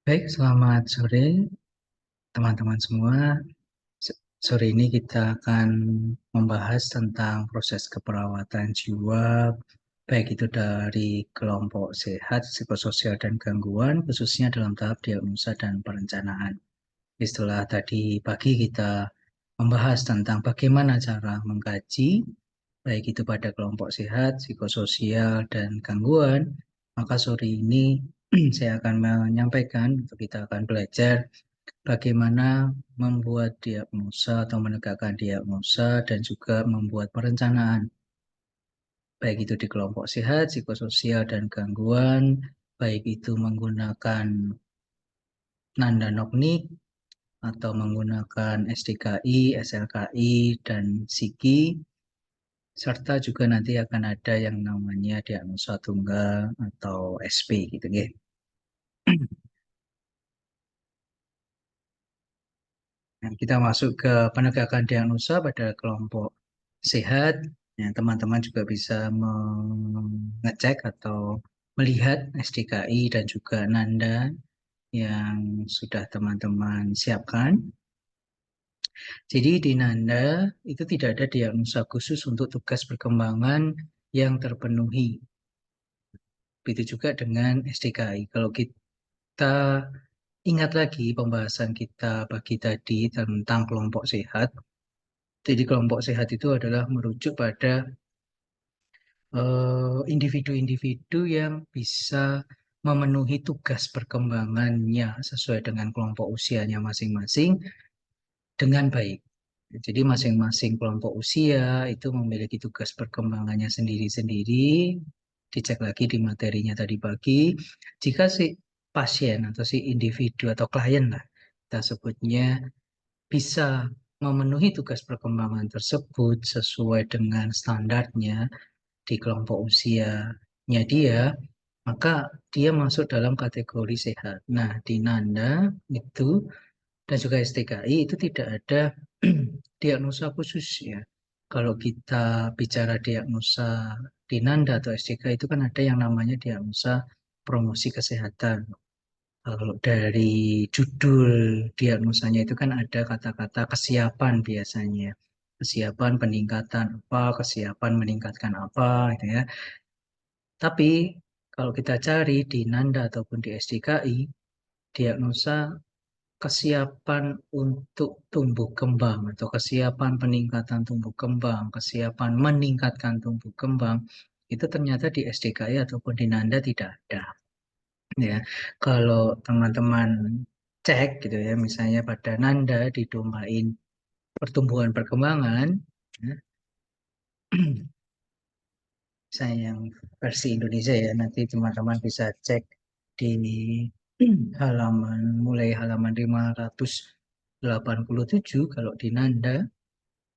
Baik, selamat sore teman-teman semua. Sore ini kita akan membahas tentang proses keperawatan jiwa, baik itu dari kelompok sehat, psikososial, dan gangguan, khususnya dalam tahap diagnosa dan perencanaan. Setelah tadi pagi kita membahas tentang bagaimana cara mengkaji, baik itu pada kelompok sehat, psikososial, dan gangguan, maka sore ini saya akan menyampaikan, kita akan belajar bagaimana membuat diagnosa atau menegakkan diagnosa dan juga membuat perencanaan, baik itu di kelompok sehat, psikososial, dan gangguan, baik itu menggunakan Nanda Nognik atau menggunakan SDKI, SLKI, dan SIKI, serta juga nanti akan ada yang namanya diagnosa tunggal atau SP gitu ya. Nah, kita masuk ke penegakan diagnosa pada kelompok sehat. Ya, teman-teman juga bisa mengecek atau melihat SDKI dan juga Nanda yang sudah teman-teman siapkan. Jadi di Nanda itu tidak ada diagnosa khusus untuk tugas perkembangan yang terpenuhi. Begitu juga dengan SDKI. Kalau kita ingat lagi pembahasan kita pagi tadi tentang kelompok sehat, jadi kelompok sehat itu adalah merujuk pada individu-individu yang bisa memenuhi tugas perkembangannya sesuai dengan kelompok usianya masing-masing dengan baik. Jadi masing-masing kelompok usia itu memiliki tugas perkembangannya sendiri-sendiri. Dicek lagi di materinya tadi pagi. Jika si pasien atau si individu atau klien lah, kita sebutnya bisa memenuhi tugas perkembangan tersebut sesuai dengan standarnya di kelompok usianya dia, maka dia masuk dalam kategori sehat. Nah, di Nanda itu dan juga STKI itu tidak ada diagnosa khusus ya. Kalau kita bicara diagnosa di Nanda atau STKI itu kan ada yang namanya diagnosa promosi kesehatan. Kalau dari judul diagnosanya itu kan ada kata-kata kesiapan biasanya. Kesiapan peningkatan apa, kesiapan meningkatkan apa, gitu ya. Tapi kalau kita cari di Nanda ataupun di SDKI, diagnosa kesiapan untuk tumbuh kembang atau kesiapan peningkatan tumbuh kembang, kesiapan meningkatkan tumbuh kembang, itu ternyata di SDKI ataupun di Nanda tidak ada. Ya, kalau teman-teman cek gitu ya, misalnya pada Nanda di domain pertumbuhan perkembangan, ya, saya yang versi Indonesia ya, nanti teman-teman bisa cek di halaman mulai halaman 587 kalau di Nanda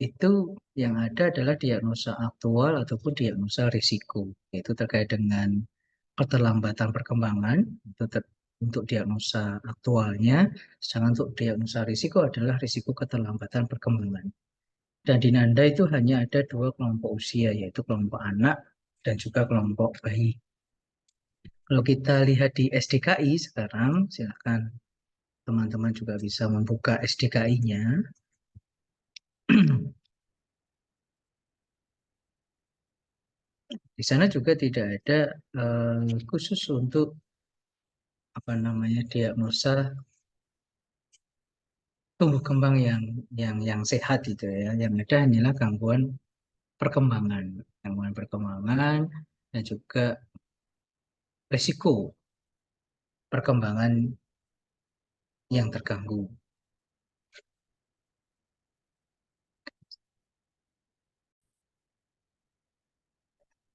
itu yang ada adalah diagnosa aktual ataupun diagnosa risiko, yaitu terkait dengan keterlambatan perkembangan itu untuk diagnosa aktualnya, sedangkan untuk diagnosa risiko adalah risiko keterlambatan perkembangan. Dan di Nanda itu hanya ada dua kelompok usia, yaitu kelompok anak dan juga kelompok bayi. Kalau kita lihat di SDKI sekarang, silakan teman-teman juga bisa membuka SDKI-nya. Di sana juga tidak ada khusus untuk apa namanya diagnosa tumbuh kembang yang sehat itu ya. Yang ada hanyalah perkembangan, gangguan perkembangan dan juga risiko perkembangan yang terganggu.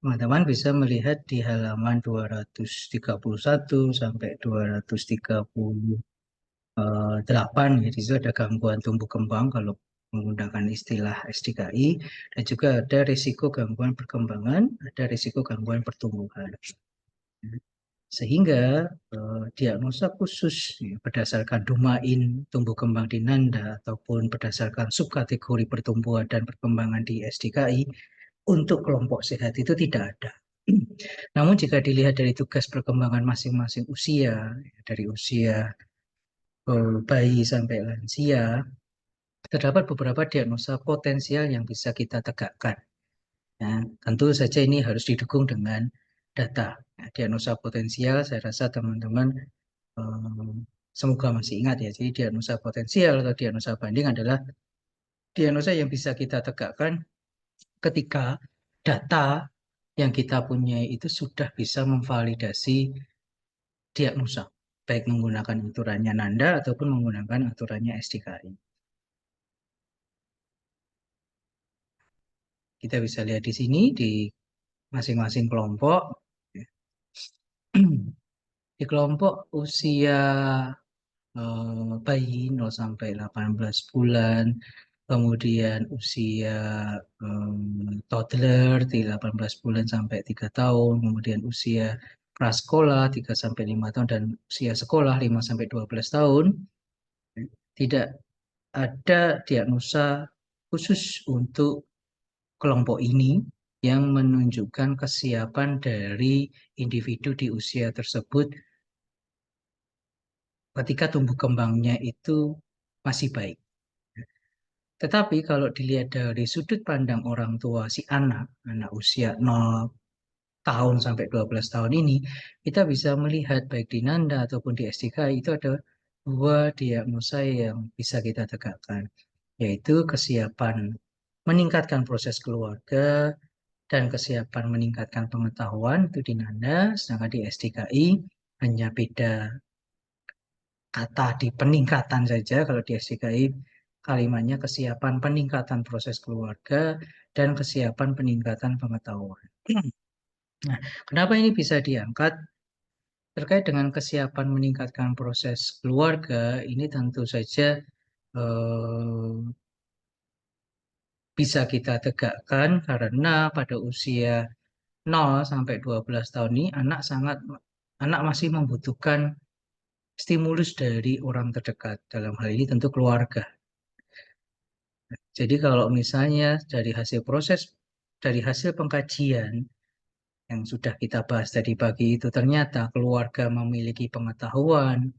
Teman-teman bisa melihat di halaman 231 sampai 238 ya, di situ ada gangguan tumbuh kembang kalau menggunakan istilah SDKI dan juga ada risiko gangguan perkembangan, ada risiko gangguan pertumbuhan. Sehingga diagnosa khusus ya, berdasarkan domain tumbuh kembang di Nanda ataupun berdasarkan subkategori pertumbuhan dan perkembangan di SDKI untuk kelompok sehat itu tidak ada. Namun jika dilihat dari tugas perkembangan masing-masing usia, dari usia bayi sampai lansia, terdapat beberapa diagnosa potensial yang bisa kita tegakkan. Ya, tentu saja ini harus didukung dengan data. Ya, diagnosa potensial, saya rasa teman-teman semoga masih ingat ya. Jadi diagnosa potensial atau diagnosa banding adalah diagnosa yang bisa kita tegakkan ketika data yang kita punya itu sudah bisa memvalidasi diagnosa, baik menggunakan aturannya Nanda ataupun menggunakan aturannya SDKI. Kita bisa lihat di sini di masing-masing kelompok. Di kelompok usia bayi 0 sampai 18 bulan, kemudian usia toddler di 18 bulan sampai 3 tahun, kemudian usia prasekolah 3 sampai 5 tahun dan usia sekolah 5 sampai 12 tahun, tidak ada diagnosa khusus untuk kelompok ini yang menunjukkan kesiapan dari individu di usia tersebut ketika tumbuh kembangnya itu masih baik. Tetapi kalau dilihat dari sudut pandang orang tua si anak usia 0 tahun sampai 12 tahun ini, kita bisa melihat baik di Nanda ataupun di SDK itu ada dua diagnosa yang bisa kita tegakkan, yaitu kesiapan meningkatkan proses keluarga dan kesiapan meningkatkan pengetahuan itu di Nanda, sedangkan di SDKI hanya beda kata di peningkatan saja. Kalau di SDKI kalimatnya kesiapan peningkatan proses keluarga dan kesiapan peningkatan pengetahuan. Nah, kenapa ini bisa diangkat? Terkait dengan kesiapan meningkatkan proses keluarga, ini tentu saja eh, bisa kita tegakkan karena pada usia 0 sampai 12 tahun ini anak masih membutuhkan stimulus dari orang terdekat. Dalam hal ini tentu keluarga. Jadi kalau misalnya dari hasil pengkajian yang sudah kita bahas tadi pagi itu ternyata keluarga memiliki pengetahuan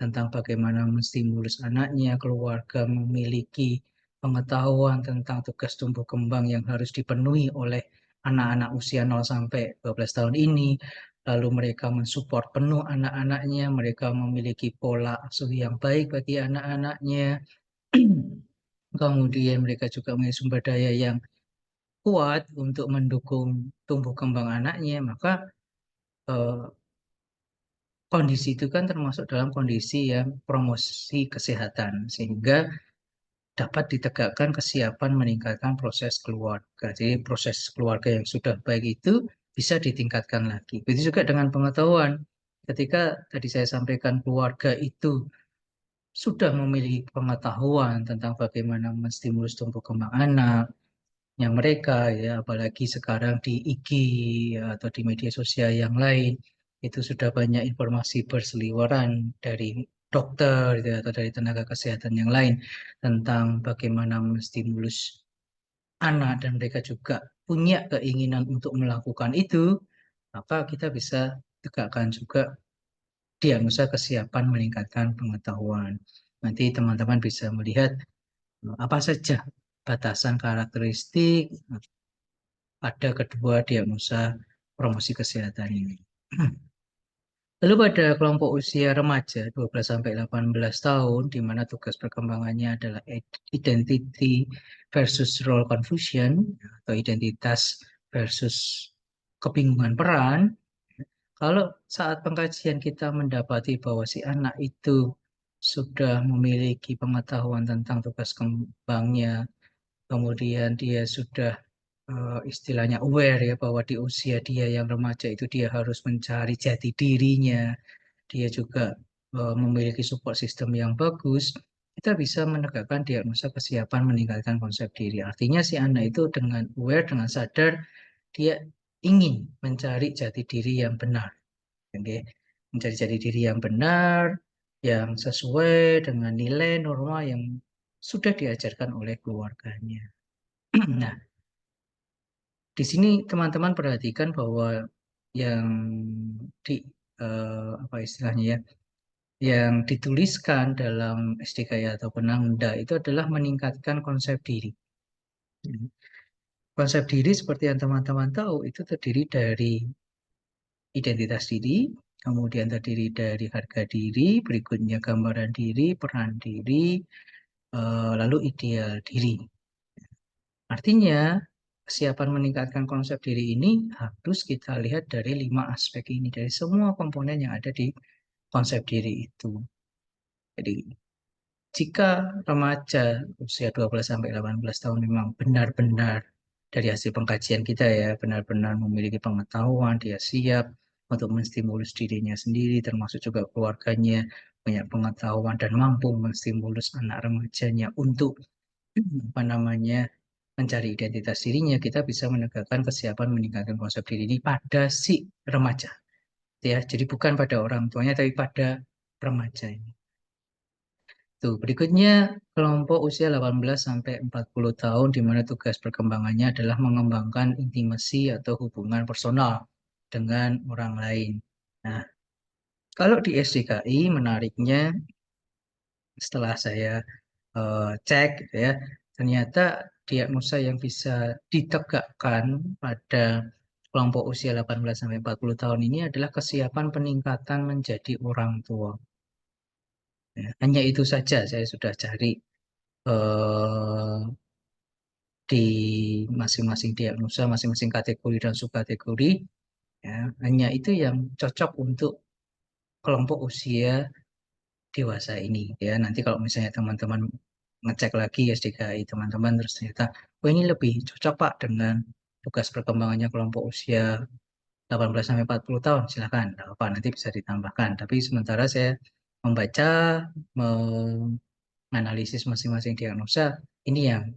tentang bagaimana menstimulus anaknya, keluarga memiliki pengetahuan tentang tugas tumbuh kembang yang harus dipenuhi oleh anak-anak usia 0 sampai 12 tahun ini, lalu mereka mensupport penuh anak-anaknya, mereka memiliki pola asuh yang baik bagi anak-anaknya, kemudian mereka juga memiliki sumber daya yang kuat untuk mendukung tumbuh kembang anaknya, maka eh, kondisi itu kan termasuk dalam kondisi yang promosi kesehatan, sehingga dapat ditegakkan kesiapan meningkatkan proses keluarga. Jadi proses keluarga yang sudah baik itu bisa ditingkatkan lagi. Begitu juga dengan pengetahuan. Ketika tadi saya sampaikan keluarga itu sudah memiliki pengetahuan tentang bagaimana menstimulus tumbuh kembang anak, yang mereka ya apalagi sekarang di IG ya, atau di media sosial yang lain itu sudah banyak informasi berseliweran dari dokter gitu, ya, atau dari tenaga kesehatan yang lain tentang bagaimana menstimulus anak dan mereka juga punya keinginan untuk melakukan itu, maka kita bisa tegakkan juga diagnosa kesiapan meningkatkan pengetahuan. Nanti teman-teman bisa melihat apa saja batasan karakteristik pada kedua diagnosa promosi kesehatan ini. Lalu pada kelompok usia remaja 12 sampai 18 tahun di mana tugas perkembangannya adalah identity versus role confusion atau identitas versus kebingungan peran. Kalau saat pengkajian kita mendapati bahwa si anak itu sudah memiliki pengetahuan tentang tugas kembangnya, kemudian dia sudah istilahnya aware ya bahwa di usia dia yang remaja itu dia harus mencari jati dirinya, dia juga memiliki support system yang bagus, kita bisa menegakkan diagnosa kesiapan meningkatkan konsep diri. Artinya si anak itu dengan aware, dengan sadar, dia ingin mencari jati diri yang benar. Oke. Mencari jati diri yang benar, yang sesuai dengan nilai norma yang sudah diajarkan oleh keluarganya. Nah, Di sini teman-teman perhatikan bahwa yang di apa istilahnya ya, yang dituliskan dalam SDKI atau Penanda itu adalah meningkatkan konsep diri. Konsep diri seperti yang teman-teman tahu itu terdiri dari identitas diri, kemudian terdiri dari harga diri, berikutnya gambaran diri, peran diri, lalu ideal diri. Artinya, kesiapan meningkatkan konsep diri ini harus kita lihat dari 5 aspek ini, dari semua komponen yang ada di konsep diri itu. Jadi, jika remaja usia 12 sampai 18 tahun memang benar-benar dari hasil pengkajian kita ya, benar-benar memiliki pengetahuan, dia siap untuk menstimulus dirinya sendiri, termasuk juga keluarganya, banyak pengetahuan dan mampu menstimulus anak remajanya untuk apa namanya mencari identitas dirinya, kita bisa menegakkan kesiapan meningkatkan konsep diri ini pada si remaja, ya. Jadi bukan pada orang tuanya, tapi pada remaja ini. Tuh, berikutnya kelompok usia 18 sampai 40 tahun di mana tugas perkembangannya adalah mengembangkan intimasi atau hubungan personal dengan orang lain. Nah, kalau di SDKI menariknya setelah saya cek gitu ya, ternyata diagnosa yang bisa ditegakkan pada kelompok usia 18 sampai 40 tahun ini adalah kesiapan peningkatan menjadi orang tua. Ya, hanya itu saja saya sudah cari eh, di masing-masing diagnosa, masing-masing kategori dan subkategori. Ya, hanya itu yang cocok untuk kelompok usia dewasa ini. Ya, nanti kalau misalnya teman-teman ngecek lagi SDKI teman-teman terus ternyata, oh ini lebih cocok Pak dengan tugas perkembangannya kelompok usia 18 sampai 40 tahun, silakan. Nggak apa, nanti bisa ditambahkan. Tapi sementara saya membaca, menganalisis masing-masing diagnosa, ini yang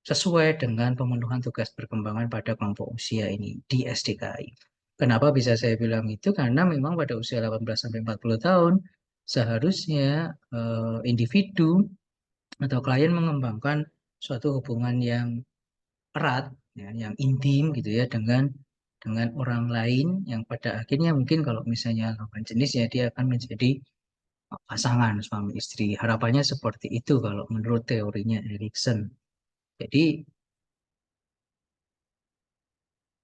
sesuai dengan pemenuhan tugas perkembangan pada kelompok usia ini di SDKI. Kenapa bisa saya bilang itu? Karena memang pada usia 18 sampai 40 tahun seharusnya individu atau klien mengembangkan suatu hubungan yang erat, ya, yang intim gitu ya dengan orang lain yang pada akhirnya mungkin kalau misalnya lawan jenis ya dia akan menjadi pasangan suami istri. Harapannya seperti itu kalau menurut teorinya Erikson. Jadi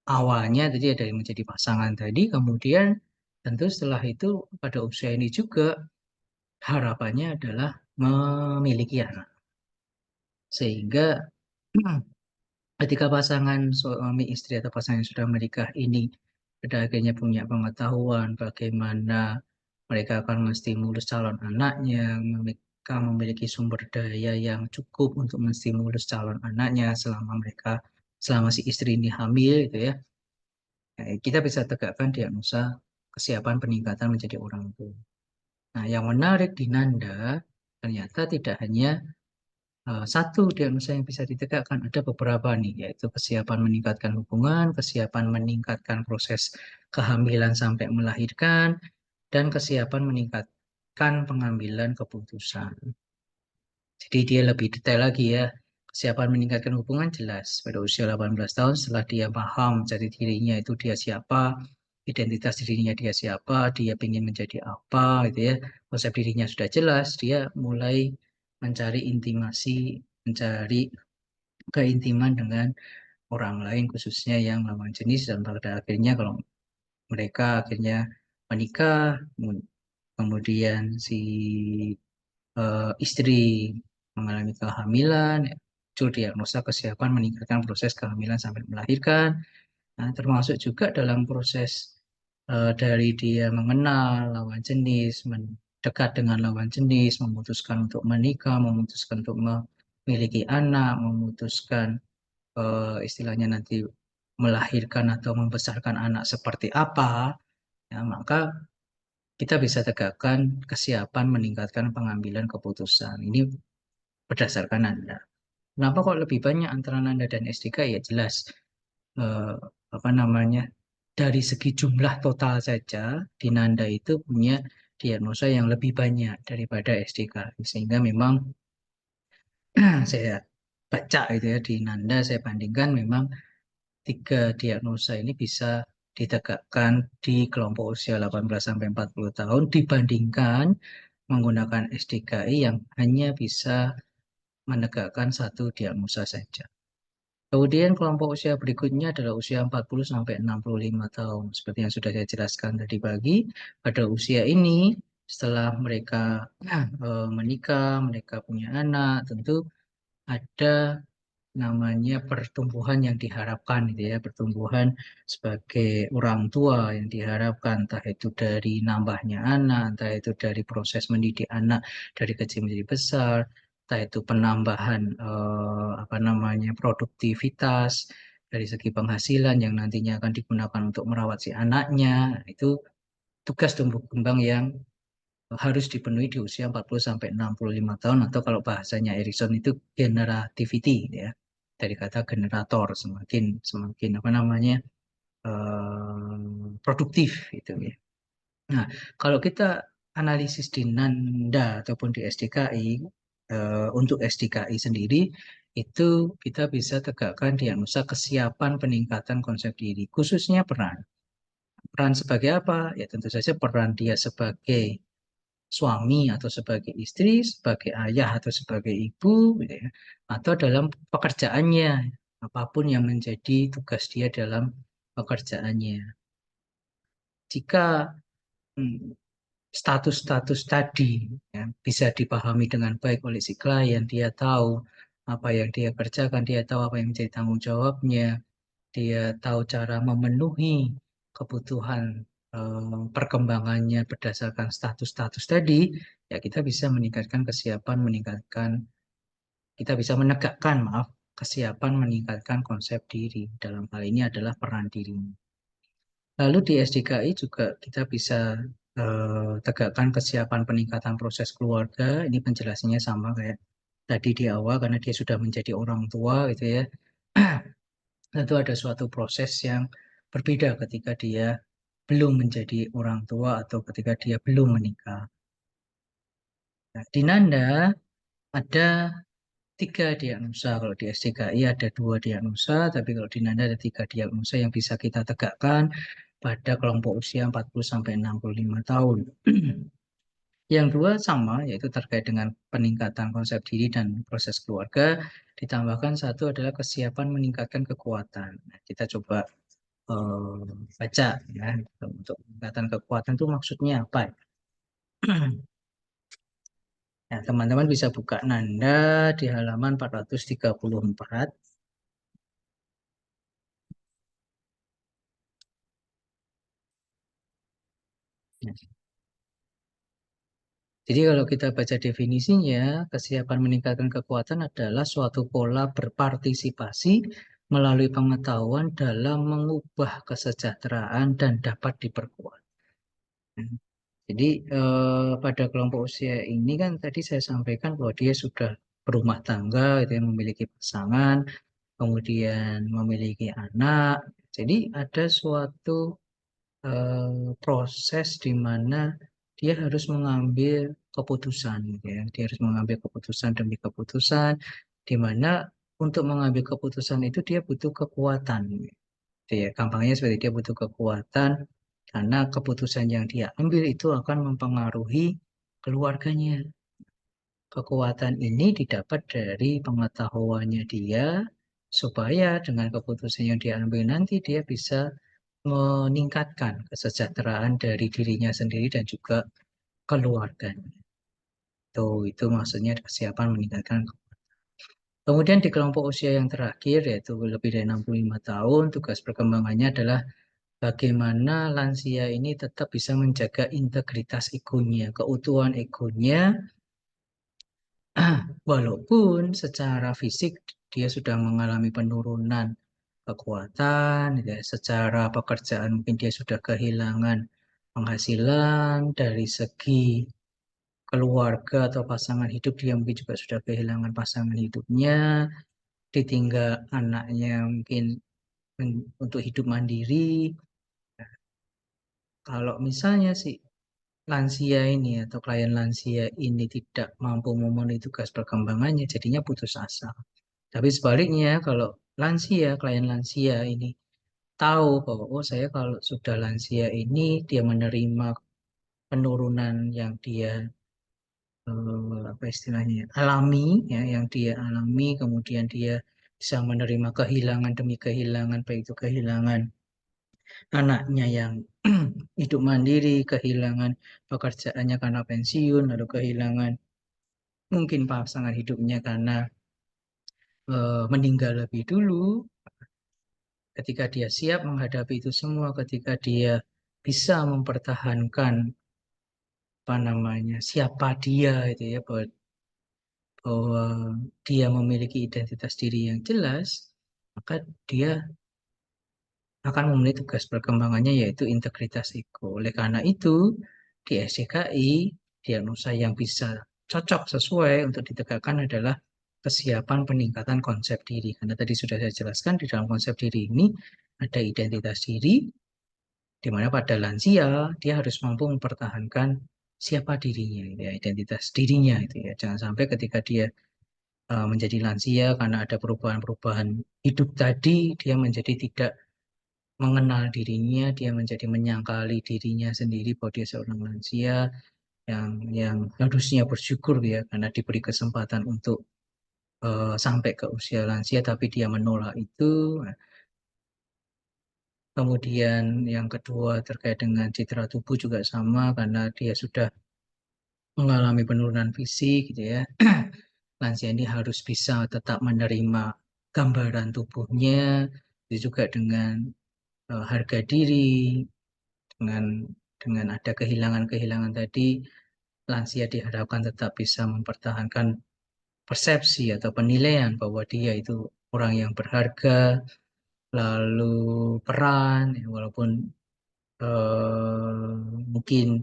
awalnya tadi ada yang menjadi pasangan tadi, kemudian tentu setelah itu pada usia ini juga harapannya adalah memiliki anak. Sehingga ketika pasangan suami istri atau pasangan yang sudah menikah ini pada akhirnya punya pengetahuan bagaimana mereka akan menstimulus calon anaknya, mereka memiliki sumber daya yang cukup untuk menstimulus calon anaknya selama si istri ini hamil gitu ya. Kita bisa tegakkan diagnosa kesiapan peningkatan menjadi orang tua. Nah, yang menarik di Nanda ternyata tidak hanya satu diagnosa yang bisa ditegakkan, ada beberapa nih, yaitu kesiapan meningkatkan hubungan, kesiapan meningkatkan proses kehamilan sampai melahirkan, dan kesiapan meningkatkan pengambilan keputusan. Jadi dia lebih detail lagi ya. Kesiapan meningkatkan hubungan jelas. Pada usia 18 tahun setelah dia paham jati dirinya itu dia siapa, identitas dirinya dia siapa, dia ingin menjadi apa gitu ya. Konsep dirinya sudah jelas, dia mulai mencari intimasi, mencari keintiman dengan orang lain khususnya yang lawan jenis dan pada akhirnya kalau mereka akhirnya menikah, kemudian si istri mengalami kehamilan, muncul diagnosa kesiapan meningkatkan proses kehamilan sampai melahirkan. Nah, termasuk juga dalam proses dari dia mengenal lawan jenis, mendekat dengan lawan jenis, memutuskan untuk menikah, memutuskan untuk memiliki anak, memutuskan istilahnya nanti melahirkan atau membesarkan anak seperti apa, ya, maka kita bisa tegakkan kesiapan meningkatkan pengambilan keputusan. Ini berdasarkan Anda. Kenapa kok lebih banyak antara Nanda dan SDK? Ya jelas eh, apa namanya dari segi jumlah total saja di Nanda itu punya diagnosa yang lebih banyak daripada SDK. Sehingga memang saya baca itu ya di Nanda saya bandingkan memang tiga diagnosa ini bisa ditegakkan di kelompok usia 18-40 tahun dibandingkan menggunakan SDKI yang hanya bisa menegakkan satu diagnosa saja. Kemudian kelompok usia berikutnya adalah usia 40-65 tahun. Seperti yang sudah saya jelaskan tadi pagi, pada usia ini setelah mereka menikah, mereka punya anak, tentu ada namanya pertumbuhan yang diharapkan gitu ya, pertumbuhan sebagai orang tua yang diharapkan, entah itu dari nambahnya anak, entah itu dari proses mendidik anak dari kecil menjadi besar, entah itu penambahan apa namanya produktivitas dari segi penghasilan yang nantinya akan digunakan untuk merawat si anaknya. Itu tugas tumbuh kembang yang harus dipenuhi di usia 40-65 tahun, atau kalau bahasanya Erikson itu generativity gitu ya, dari kata generator, semakin semakin apa namanya produktif itu ya. Nah, kalau kita analisis di Nanda ataupun di SDKI, untuk SDKI sendiri itu kita bisa tegakkan diagnosa kesiapan peningkatan konsep diri, khususnya peran. Peran sebagai apa? Ya tentu saja peran dia sebagai suami atau sebagai istri, sebagai ayah atau sebagai ibu, gitu ya, atau dalam pekerjaannya, apapun yang menjadi tugas dia dalam pekerjaannya. Jika hmm, status-status tadi ya, bisa dipahami dengan baik oleh si klien, dia tahu apa yang dia kerjakan, dia tahu apa yang menjadi tanggung jawabnya, dia tahu cara memenuhi kebutuhan perkembangannya berdasarkan status-status tadi, ya kita bisa meningkatkan kesiapan, kita bisa menegakkan, maaf, kesiapan meningkatkan konsep diri. Dalam hal ini adalah peran diri. Lalu di SDKI juga kita bisa tegakkan kesiapan peningkatan proses keluarga. Ini penjelasannya sama kayak tadi di awal, karena dia sudah menjadi orang tua gitu ya. Tentu ada suatu proses yang berbeda ketika dia belum menjadi orang tua atau ketika dia belum menikah. Nah, di Nanda ada tiga diagnosa. Kalau di SDKI ada dua diagnosa, tapi kalau di Nanda ada tiga diagnosa yang bisa kita tegakkan pada kelompok usia 40-65 tahun. Yang dua sama, yaitu terkait dengan peningkatan konsep diri dan proses keluarga. Ditambahkan satu adalah kesiapan meningkatkan kekuatan. Nah, kita coba eh, baca ya, untuk peningkatan kekuatan itu maksudnya apa? Nah, teman-teman bisa buka Nanda di halaman 434. Nah, jadi kalau kita baca definisinya, kesiapan meningkatkan kekuatan adalah suatu pola berpartisipasi melalui pengetahuan dalam mengubah kesejahteraan dan dapat diperkuat. Nah, jadi pada kelompok usia ini kan tadi saya sampaikan bahwa dia sudah berumah tangga, itu yang memiliki pasangan, kemudian memiliki anak. Jadi ada suatu proses di mana dia harus mengambil keputusan, gitu ya. Dia harus mengambil keputusan demi keputusan, di mana untuk mengambil keputusan itu dia butuh kekuatan, gitu ya. Gampangnya seperti dia butuh kekuatan karena keputusan yang dia ambil itu akan mempengaruhi keluarganya. Kekuatan ini didapat dari pengetahuannya dia, supaya dengan keputusan yang dia ambil nanti dia bisa meningkatkan kesejahteraan dari dirinya sendiri dan juga keluarganya. Itu maksudnya kesiapan meningkatkan. Kemudian di kelompok usia yang terakhir, yaitu lebih dari 65 tahun, tugas perkembangannya adalah bagaimana lansia ini tetap bisa menjaga integritas egonya, keutuhan egonya, walaupun secara fisik dia sudah mengalami penurunan kekuatan, gitu ya. Secara pekerjaan mungkin dia sudah kehilangan penghasilan, dari segi keluarga atau pasangan hidup dia mungkin juga sudah kehilangan pasangan hidupnya, ditinggal anaknya mungkin untuk hidup mandiri. Kalau misalnya si lansia ini atau klien lansia ini tidak mampu memenuhi tugas perkembangannya, jadinya putus asa. Tapi sebaliknya, kalau lansia, klien lansia ini tahu bahwa oh saya kalau sudah lansia ini dia menerima penurunan yang dia apa istilahnya alami ya yang dia alami kemudian dia bisa menerima kehilangan demi kehilangan baik itu kehilangan anaknya yang hidup mandiri, kehilangan pekerjaannya karena pensiun, lalu kehilangan mungkin pasangan hidupnya karena meninggal lebih dulu. Ketika dia siap menghadapi itu semua, ketika dia bisa mempertahankan apa namanya siapa dia itu ya bahwa dia memiliki identitas diri yang jelas, maka dia akan memenuhi tugas perkembangannya yaitu integritas ego. Oleh karena itu, di SCKI, diagnosa yang bisa cocok sesuai untuk ditegakkan adalah kesiapan peningkatan konsep diri. Karena tadi sudah saya jelaskan di dalam konsep diri ini ada identitas diri, di mana pada lansia dia harus mampu mempertahankan siapa dirinya, ya, identitas dirinya itu ya. Jangan sampai ketika dia menjadi lansia karena ada perubahan-perubahan hidup tadi, dia menjadi tidak mengenal dirinya, dia menjadi menyangkali dirinya sendiri bahwa dia seorang lansia yang harusnya bersyukur ya karena diberi kesempatan untuk sampai ke usia lansia, tapi dia menolak itu. Kemudian yang kedua terkait dengan citra tubuh juga sama karena dia sudah mengalami penurunan fisik gitu ya. Lansia ini harus bisa tetap menerima gambaran tubuhnya, itu juga dengan harga diri, dengan ada kehilangan-kehilangan tadi, lansia diharapkan tetap bisa mempertahankan persepsi atau penilaian bahwa dia itu orang yang berharga, lalu peran, ya, walaupun mungkin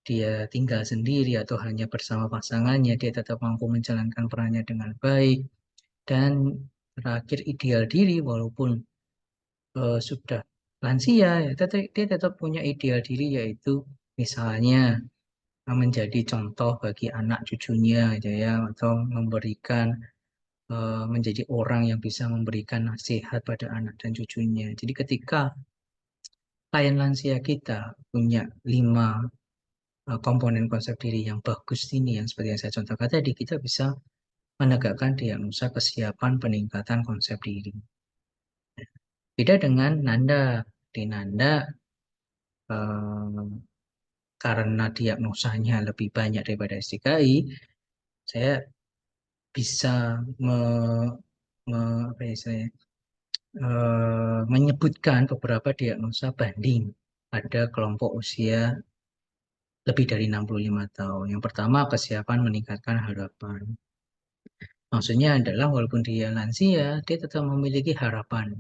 dia tinggal sendiri atau hanya bersama pasangannya, dia tetap mampu menjalankan perannya dengan baik. Dan terakhir ideal diri, walaupun sudah lansia, ya, dia tetap punya ideal diri yaitu misalnya menjadi contoh bagi anak cucunya gitu ya atau memberikan menjadi orang yang bisa memberikan nasihat pada anak dan cucunya. Jadi ketika klien lansia kita punya 5 komponen konsep diri yang bagus ini yang seperti yang saya contohkan tadi kita bisa menegakkan diagnosa kesiapan peningkatan konsep diri. Beda dengan Nanda. Di Nanda eh, karena diagnosanya lebih banyak daripada STKI, saya bisa me, apa ya, menyebutkan beberapa diagnosa banding pada kelompok usia lebih dari 65 tahun. Yang pertama, kesiapan meningkatkan harapan. Maksudnya adalah walaupun dia lansia, dia tetap memiliki harapan.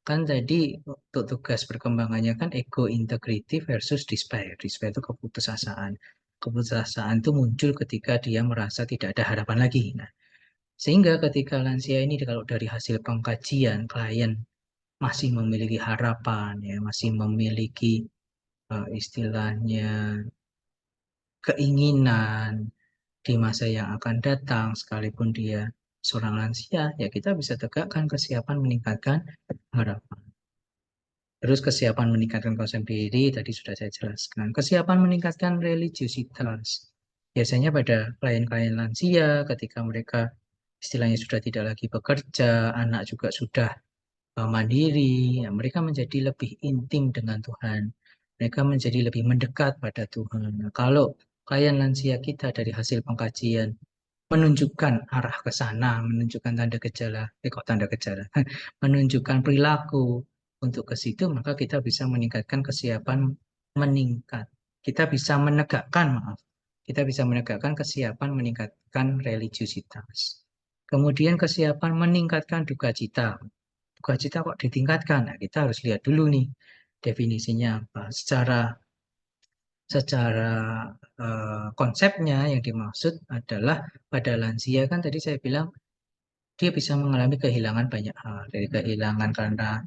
Kan tadi untuk tugas perkembangannya kan ego integrity versus despair. Despair itu keputusasaan. Keputusasaan itu muncul ketika dia merasa tidak ada harapan lagi. Nah, sehingga ketika lansia ini kalau dari hasil pengkajian klien masih memiliki harapan ya, masih memiliki istilahnya keinginan di masa yang akan datang sekalipun dia seorang lansia ya kita bisa tegakkan kesiapan meningkatkan harapan. Terus kesiapan meningkatkan konsep diri tadi sudah saya jelaskan. Kesiapan meningkatkan religiusitas. Biasanya pada klien-klien lansia ketika mereka istilahnya sudah tidak lagi bekerja, anak juga sudah mandiri, ya, mereka menjadi lebih intim dengan Tuhan. Mereka menjadi lebih mendekat pada Tuhan. Nah, kalau klien lansia kita dari hasil pengkajian menunjukkan arah ke sana, menunjukkan tanda gejala, kok tanda gejala, menunjukkan perilaku untuk ke situ, maka kita bisa meningkatkan kesiapan meningkat. Kita bisa menegakkan, maaf, kita bisa menegakkan kesiapan meningkatkan religiusitas. Kemudian kesiapan meningkatkan duka cita. Duka cita kok ditingkatkan? Nah, kita harus lihat dulu nih definisinya apa. Secara konsepnya yang dimaksud adalah pada lansia kan tadi saya bilang dia bisa mengalami kehilangan banyak hal dari kehilangan karena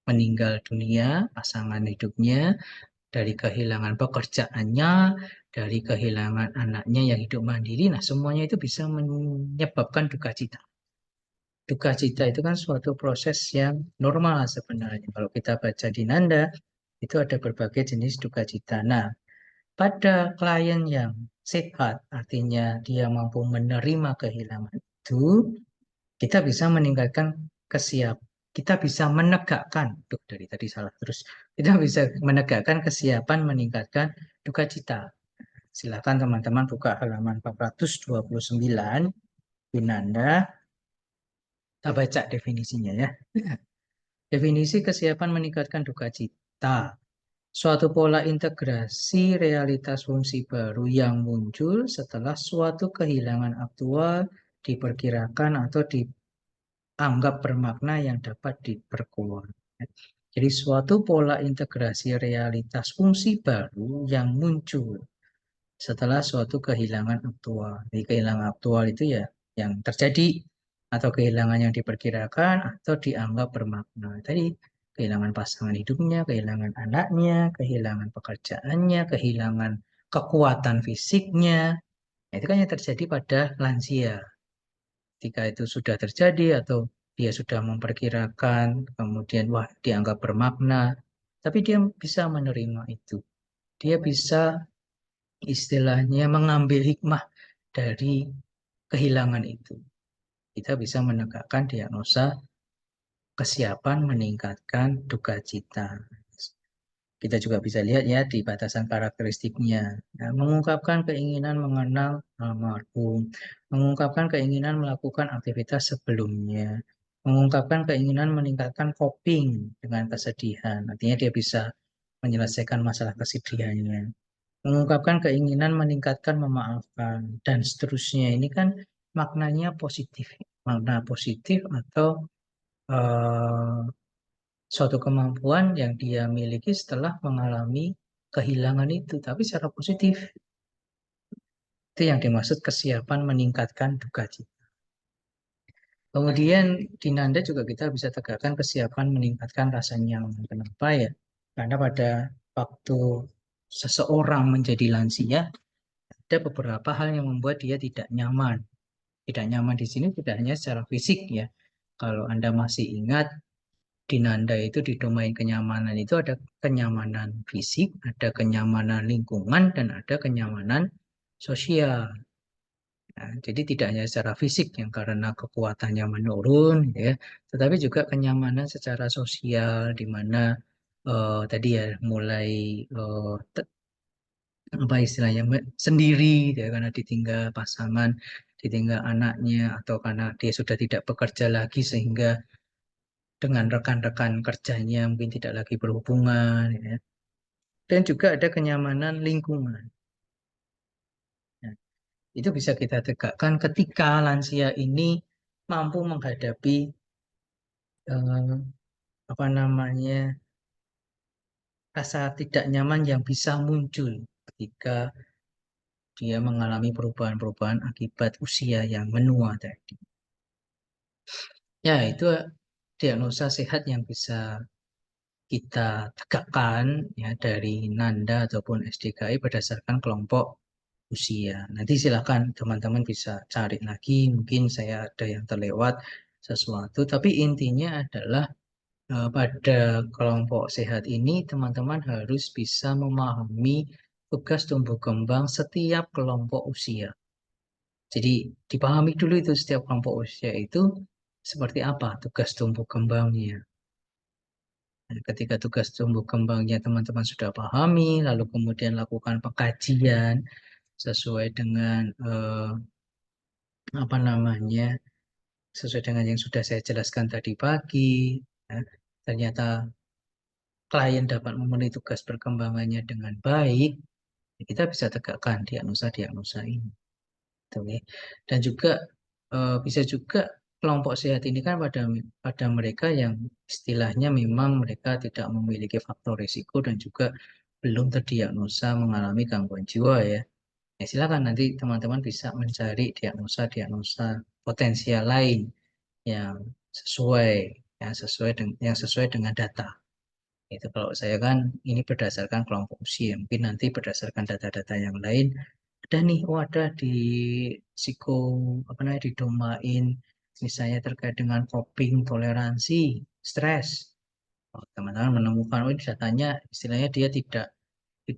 meninggal dunia pasangan hidupnya, dari kehilangan pekerjaannya, dari kehilangan anaknya yang hidup mandiri. Nah, semuanya itu bisa menyebabkan duka cita. duka cita itu kan suatu proses yang normal sebenarnya. Kalau kita baca di Nanda, itu ada berbagai jenis duka cita. Nah, pada klien yang sehat, artinya dia mampu menerima kehilangan itu, kita bisa meningkatkan kesiap, kita bisa menegakkan, tuh dari tadi salah terus, kita bisa menegakkan kesiapan meningkatkan duka cita. Silakan teman-teman buka halaman 429 Yunanda, kita baca definisinya ya. Definisi kesiapan meningkatkan duka cita. Suatu pola integrasi realitas fungsi baru yang muncul setelah suatu kehilangan aktual diperkirakan atau dianggap bermakna yang dapat diperkuat. Jadi suatu pola integrasi realitas fungsi baru yang muncul setelah suatu kehilangan aktual. Jadi kehilangan aktual itu ya yang terjadi atau kehilangan yang diperkirakan atau dianggap bermakna. Tadi kehilangan pasangan hidupnya, kehilangan anaknya, kehilangan pekerjaannya, kehilangan kekuatan fisiknya. Nah, itu kan yang terjadi pada lansia. Ketika itu sudah terjadi atau dia sudah memperkirakan, kemudian wah dianggap bermakna, tapi dia bisa menerima itu. Dia bisa istilahnya mengambil hikmah dari kehilangan itu. Kita bisa menegakkan diagnosa kesiapan meningkatkan duka cita. Kita juga bisa lihat ya di batasan karakteristiknya. Nah, mengungkapkan keinginan mengenal almarhum, mengungkapkan keinginan melakukan aktivitas sebelumnya, mengungkapkan keinginan meningkatkan coping dengan kesedihan. Artinya dia bisa menyelesaikan masalah kesedihannya, mengungkapkan keinginan meningkatkan memaafkan, dan seterusnya. Ini kan maknanya positif. Makna positif atau eh, suatu kemampuan yang dia miliki setelah mengalami kehilangan itu, tapi secara positif. Itu yang dimaksud kesiapan meningkatkan duka cita. Kemudian di Nanda juga kita bisa tegakkan kesiapan meningkatkan rasa nyaman. Kenapa ya? Karena pada waktu seseorang menjadi lansia, ada beberapa hal yang membuat dia tidak nyaman. Tidak nyaman di sini tidak hanya secara fisik ya. Kalau Anda masih ingat, di Nanda itu di domain kenyamanan itu ada kenyamanan fisik, ada kenyamanan lingkungan, dan ada kenyamanan sosial. Nah, jadi tidak hanya secara fisik yang karena kekuatannya menurun, gitu ya, tetapi juga kenyamanan secara sosial, di mana tadi ya mulai apa istilahnya sendiri, gitu ya, karena ditinggal pasangan, ditinggal anaknya, atau karena dia sudah tidak bekerja lagi sehingga dengan rekan-rekan kerjanya mungkin tidak lagi berhubungan, ya. Dan juga ada kenyamanan lingkungan. Nah, itu bisa kita tegakkan ketika lansia ini mampu menghadapi eh, apa namanya rasa tidak nyaman yang bisa muncul ketika dia mengalami perubahan-perubahan akibat usia yang menua tadi. Ya, itu diagnosa sehat yang bisa kita tegakkan ya dari Nanda ataupun SDKI berdasarkan kelompok usia. Nanti silakan teman-teman bisa cari lagi, mungkin saya ada yang terlewat sesuatu, tapi intinya adalah pada kelompok sehat ini teman-teman harus bisa memahami tugas tumbuh kembang setiap kelompok usia. Jadi dipahami dulu itu setiap kelompok usia itu seperti apa tugas tumbuh kembangnya. Nah, ketika tugas tumbuh kembangnya teman-teman sudah pahami, lalu kemudian lakukan pengkajian sesuai dengan apa namanya, sesuai dengan yang sudah saya jelaskan tadi pagi. Ya. Ternyata klien dapat memenuhi tugas perkembangannya dengan baik, ya kita bisa tegakkan diagnosa-diagnosa ini. Gitu, ya. Dan juga bisa juga kelompok sehat ini kan pada mereka yang istilahnya memang mereka tidak memiliki faktor risiko dan juga belum terdiagnosa mengalami gangguan jiwa ya. Ya, silakan nanti teman-teman bisa mencari diagnosa-diagnosa potensial lain yang sesuai yang sesuai dengan data. Itu kalau saya kan ini berdasarkan kelompok usia, mungkin nanti berdasarkan data-data yang lain ada nih, oh ada di psiko apa namanya di domain misalnya terkait dengan coping, toleransi, stres. Kalau teman-teman menemukan, oh ini datanya istilahnya dia tidak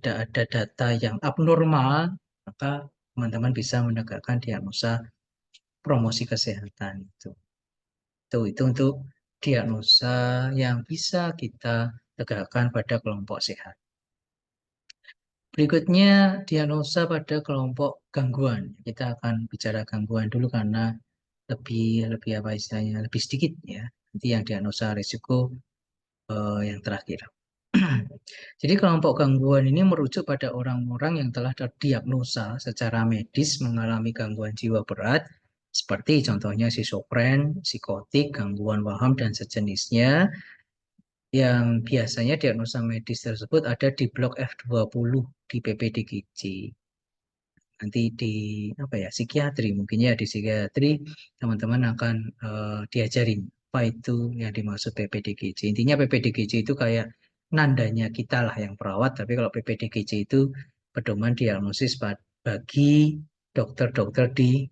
ada data yang abnormal, maka teman-teman bisa menegakkan diagnosa promosi kesehatan itu. Itu untuk diagnosa yang bisa kita tegakkan pada kelompok sehat. Berikutnya diagnosa pada kelompok gangguan. Kita akan bicara gangguan dulu karena lebih lebih apa istilahnya lebih sedikit ya. Nanti yang diagnosa risiko yang terakhir. Jadi kelompok gangguan ini merujuk pada orang-orang yang telah terdiagnosa secara medis mengalami gangguan jiwa berat, seperti contohnya schizofren, psikotik, gangguan paham, dan sejenisnya, yang biasanya diagnosa medis tersebut ada di blok F20 di PPDGJ. Nanti di apa ya psikiatri mungkin ya di psikiatri teman-teman akan diajarin apa itu yang dimaksud PPDGJ. Intinya PPDGJ itu kayak nandanya kita lah yang perawat, tapi kalau PPDGJ itu pedoman diagnosis bagi dokter-dokter di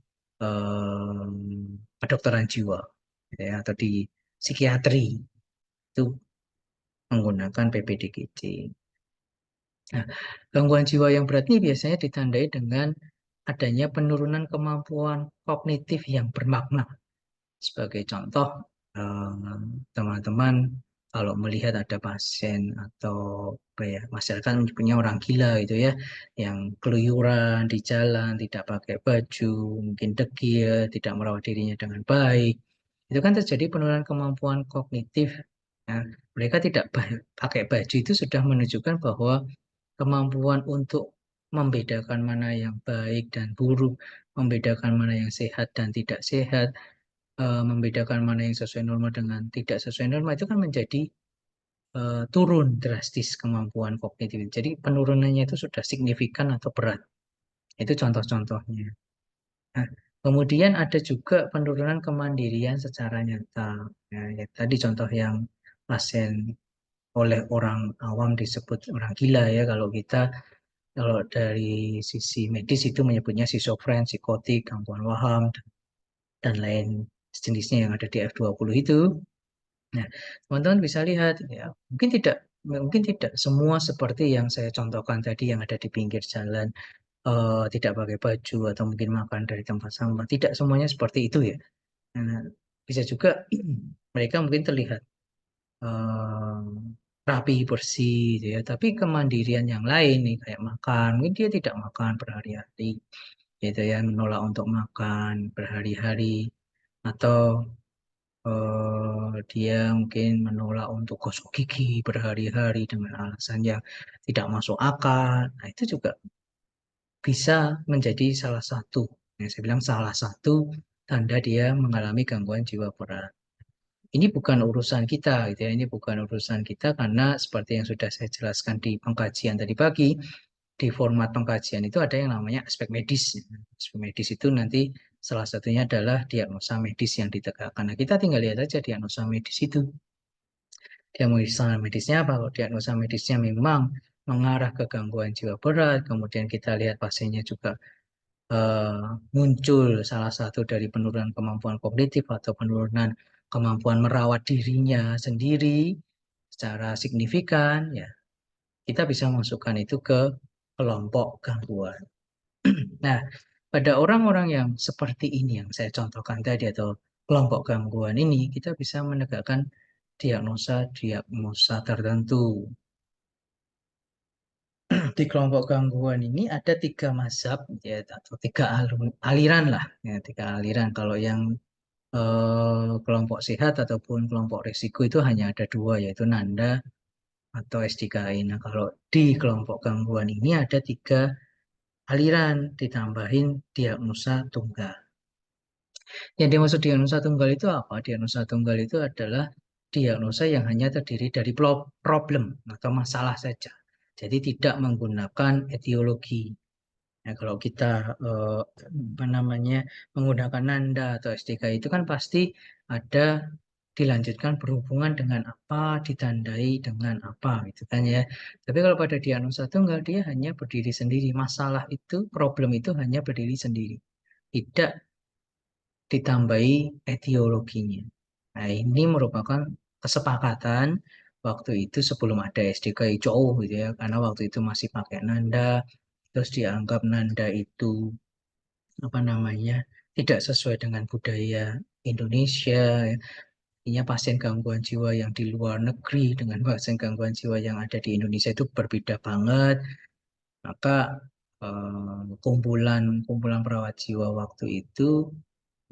kedokteran jiwa ya, atau di psikiatri itu menggunakan PPDGJ. Nah, gangguan jiwa yang berat ini biasanya ditandai dengan adanya penurunan kemampuan kognitif yang bermakna. Sebagai contoh, teman-teman kalau melihat ada pasien atau apa ya, masyarakat punya orang gila gitu ya, yang keluyuran di jalan, tidak pakai baju, mungkin dekil, tidak merawat dirinya dengan baik, itu kan terjadi penurunan kemampuan kognitif. Nah, mereka tidak pakai baju itu sudah menunjukkan bahwa kemampuan untuk membedakan mana yang baik dan buruk, membedakan mana yang sehat dan tidak sehat, membedakan mana yang sesuai norma dengan tidak sesuai norma itu kan menjadi turun drastis kemampuan kognitif. Jadi penurunannya itu sudah signifikan atau berat. Itu contoh-contohnya. Nah, kemudian ada juga penurunan kemandirian secara nyata. Ya, ya, tadi contoh yang pasien oleh orang awam disebut orang gila ya. Kalau dari sisi medis itu menyebutnya schizofren, psikotik, gangguan paham, dan lain jenisnya yang ada di F20 itu. Nah, teman-teman bisa lihat ya, mungkin tidak semua seperti yang saya contohkan tadi yang ada di pinggir jalan, tidak pakai baju atau mungkin makan dari tempat sampah. Tidak semuanya seperti itu ya. Nah, bisa juga mereka mungkin terlihat eh, rapi bersih gitu ya, tapi kemandirian yang lain nih kayak makan, mungkin dia tidak makan berhari-hari gitu ya, menolak untuk makan berhari-hari, atau dia mungkin menolak untuk gosok gigi berhari-hari dengan alasan yang tidak masuk akal. Nah, itu juga bisa menjadi salah satu, yang saya bilang salah satu tanda dia mengalami gangguan jiwa berat. Ini bukan urusan kita, gitu ya. Ini bukan urusan kita karena seperti yang sudah saya jelaskan di pengkajian tadi pagi, di format pengkajian itu ada yang namanya aspek medis. Aspek medis itu nanti salah satunya adalah diagnosa medis yang ditegakkan. Nah, kita tinggal lihat aja diagnosa medis itu. Diagnosa medisnya apa? Kalau diagnosa medisnya memang mengarah ke gangguan jiwa berat, kemudian kita lihat pasiennya juga eh, muncul salah satu dari penurunan kemampuan kognitif atau penurunan kemampuan merawat dirinya sendiri secara signifikan, ya kita bisa masukkan itu ke kelompok gangguan. Nah, pada orang-orang yang seperti ini yang saya contohkan tadi atau kelompok gangguan ini, kita bisa menegakkan diagnosa tertentu. Di kelompok gangguan ini ada tiga mazhab ya, atau tiga aliran lah, ya, tiga aliran. Kalau yang kelompok sehat ataupun kelompok risiko itu hanya ada dua, yaitu Nanda atau S3I. Nah, kalau di kelompok gangguan ini ada tiga aliran, ditambahin diagnosa tunggal. Yang dimaksud diagnosa tunggal itu apa? Diagnosa tunggal itu adalah diagnosa yang hanya terdiri dari problem atau masalah saja. Jadi tidak menggunakan etiologi. Nah, kalau kita apa namanya menggunakan nanda atau STK itu kan pasti ada dilanjutkan berhubungan dengan apa, ditandai dengan apa, gitu kan ya. Tapi kalau pada diagnosa tunggal dia hanya berdiri sendiri. Masalah itu, problem itu hanya berdiri sendiri. Tidak ditambahi etiologinya. Nah, ini merupakan kesepakatan waktu itu sebelum ada SDKI jauh gitu ya, karena waktu itu masih pakai Nanda, terus dianggap Nanda itu apa namanya tidak sesuai dengan budaya Indonesia. Ya. Artinya pasien gangguan jiwa yang di luar negeri dengan pasien gangguan jiwa yang ada di Indonesia itu berbeda banget. Maka kumpulan kumpulan perawat jiwa waktu itu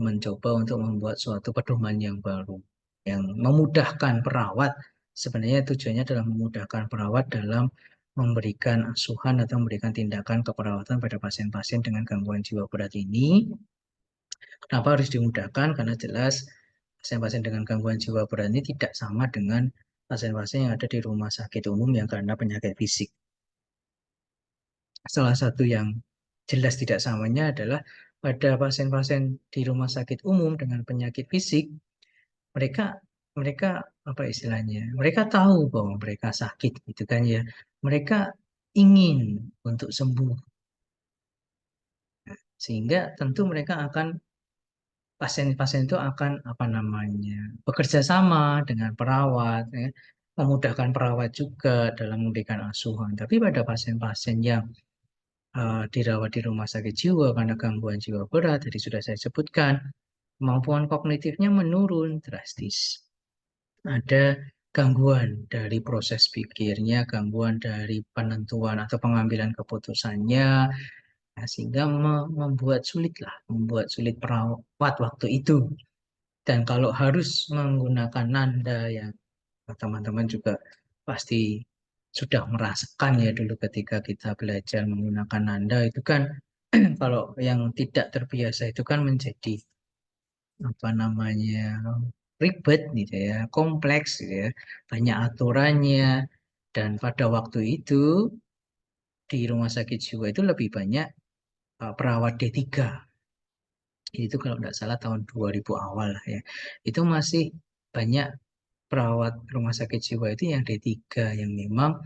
mencoba untuk membuat suatu pedoman yang baru, yang memudahkan perawat. Sebenarnya tujuannya adalah memudahkan perawat dalam memberikan asuhan atau memberikan tindakan keperawatan pada pasien-pasien dengan gangguan jiwa berat ini. Kenapa harus dimudahkan? Karena jelas pasien-pasien dengan gangguan jiwa berat ini tidak sama dengan pasien-pasien yang ada di rumah sakit umum yang karena penyakit fisik. Salah satu yang jelas tidak samanya adalah pada pasien-pasien di rumah sakit umum dengan penyakit fisik, mereka mereka apa istilahnya? Mereka tahu bahwa mereka sakit gitu kan ya. Mereka ingin untuk sembuh. Sehingga tentu mereka akan pasien-pasien itu akan apa namanya? Bekerja sama dengan perawat ya. Memudahkan perawat juga dalam memberikan asuhan. Tapi pada pasien-pasien yang dirawat di rumah sakit jiwa karena gangguan jiwa berat, tadi sudah saya sebutkan, kemampuan kognitifnya menurun drastis. Ada gangguan dari proses pikirnya, gangguan dari penentuan atau pengambilan keputusannya, nah, sehingga membuat sulit perawat waktu itu. Dan kalau harus menggunakan nanda yang teman-teman juga pasti sudah merasakan ya dulu ketika kita belajar menggunakan nanda itu kan kalau yang tidak terbiasa itu kan menjadi apa namanya ribet gitu ya, kompleks gitu ya, banyak aturannya dan pada waktu itu di rumah sakit jiwa itu lebih banyak perawat D3. Itu kalau tidak salah tahun 2000 awal lah ya. Itu masih banyak perawat rumah sakit jiwa itu yang D3 yang memang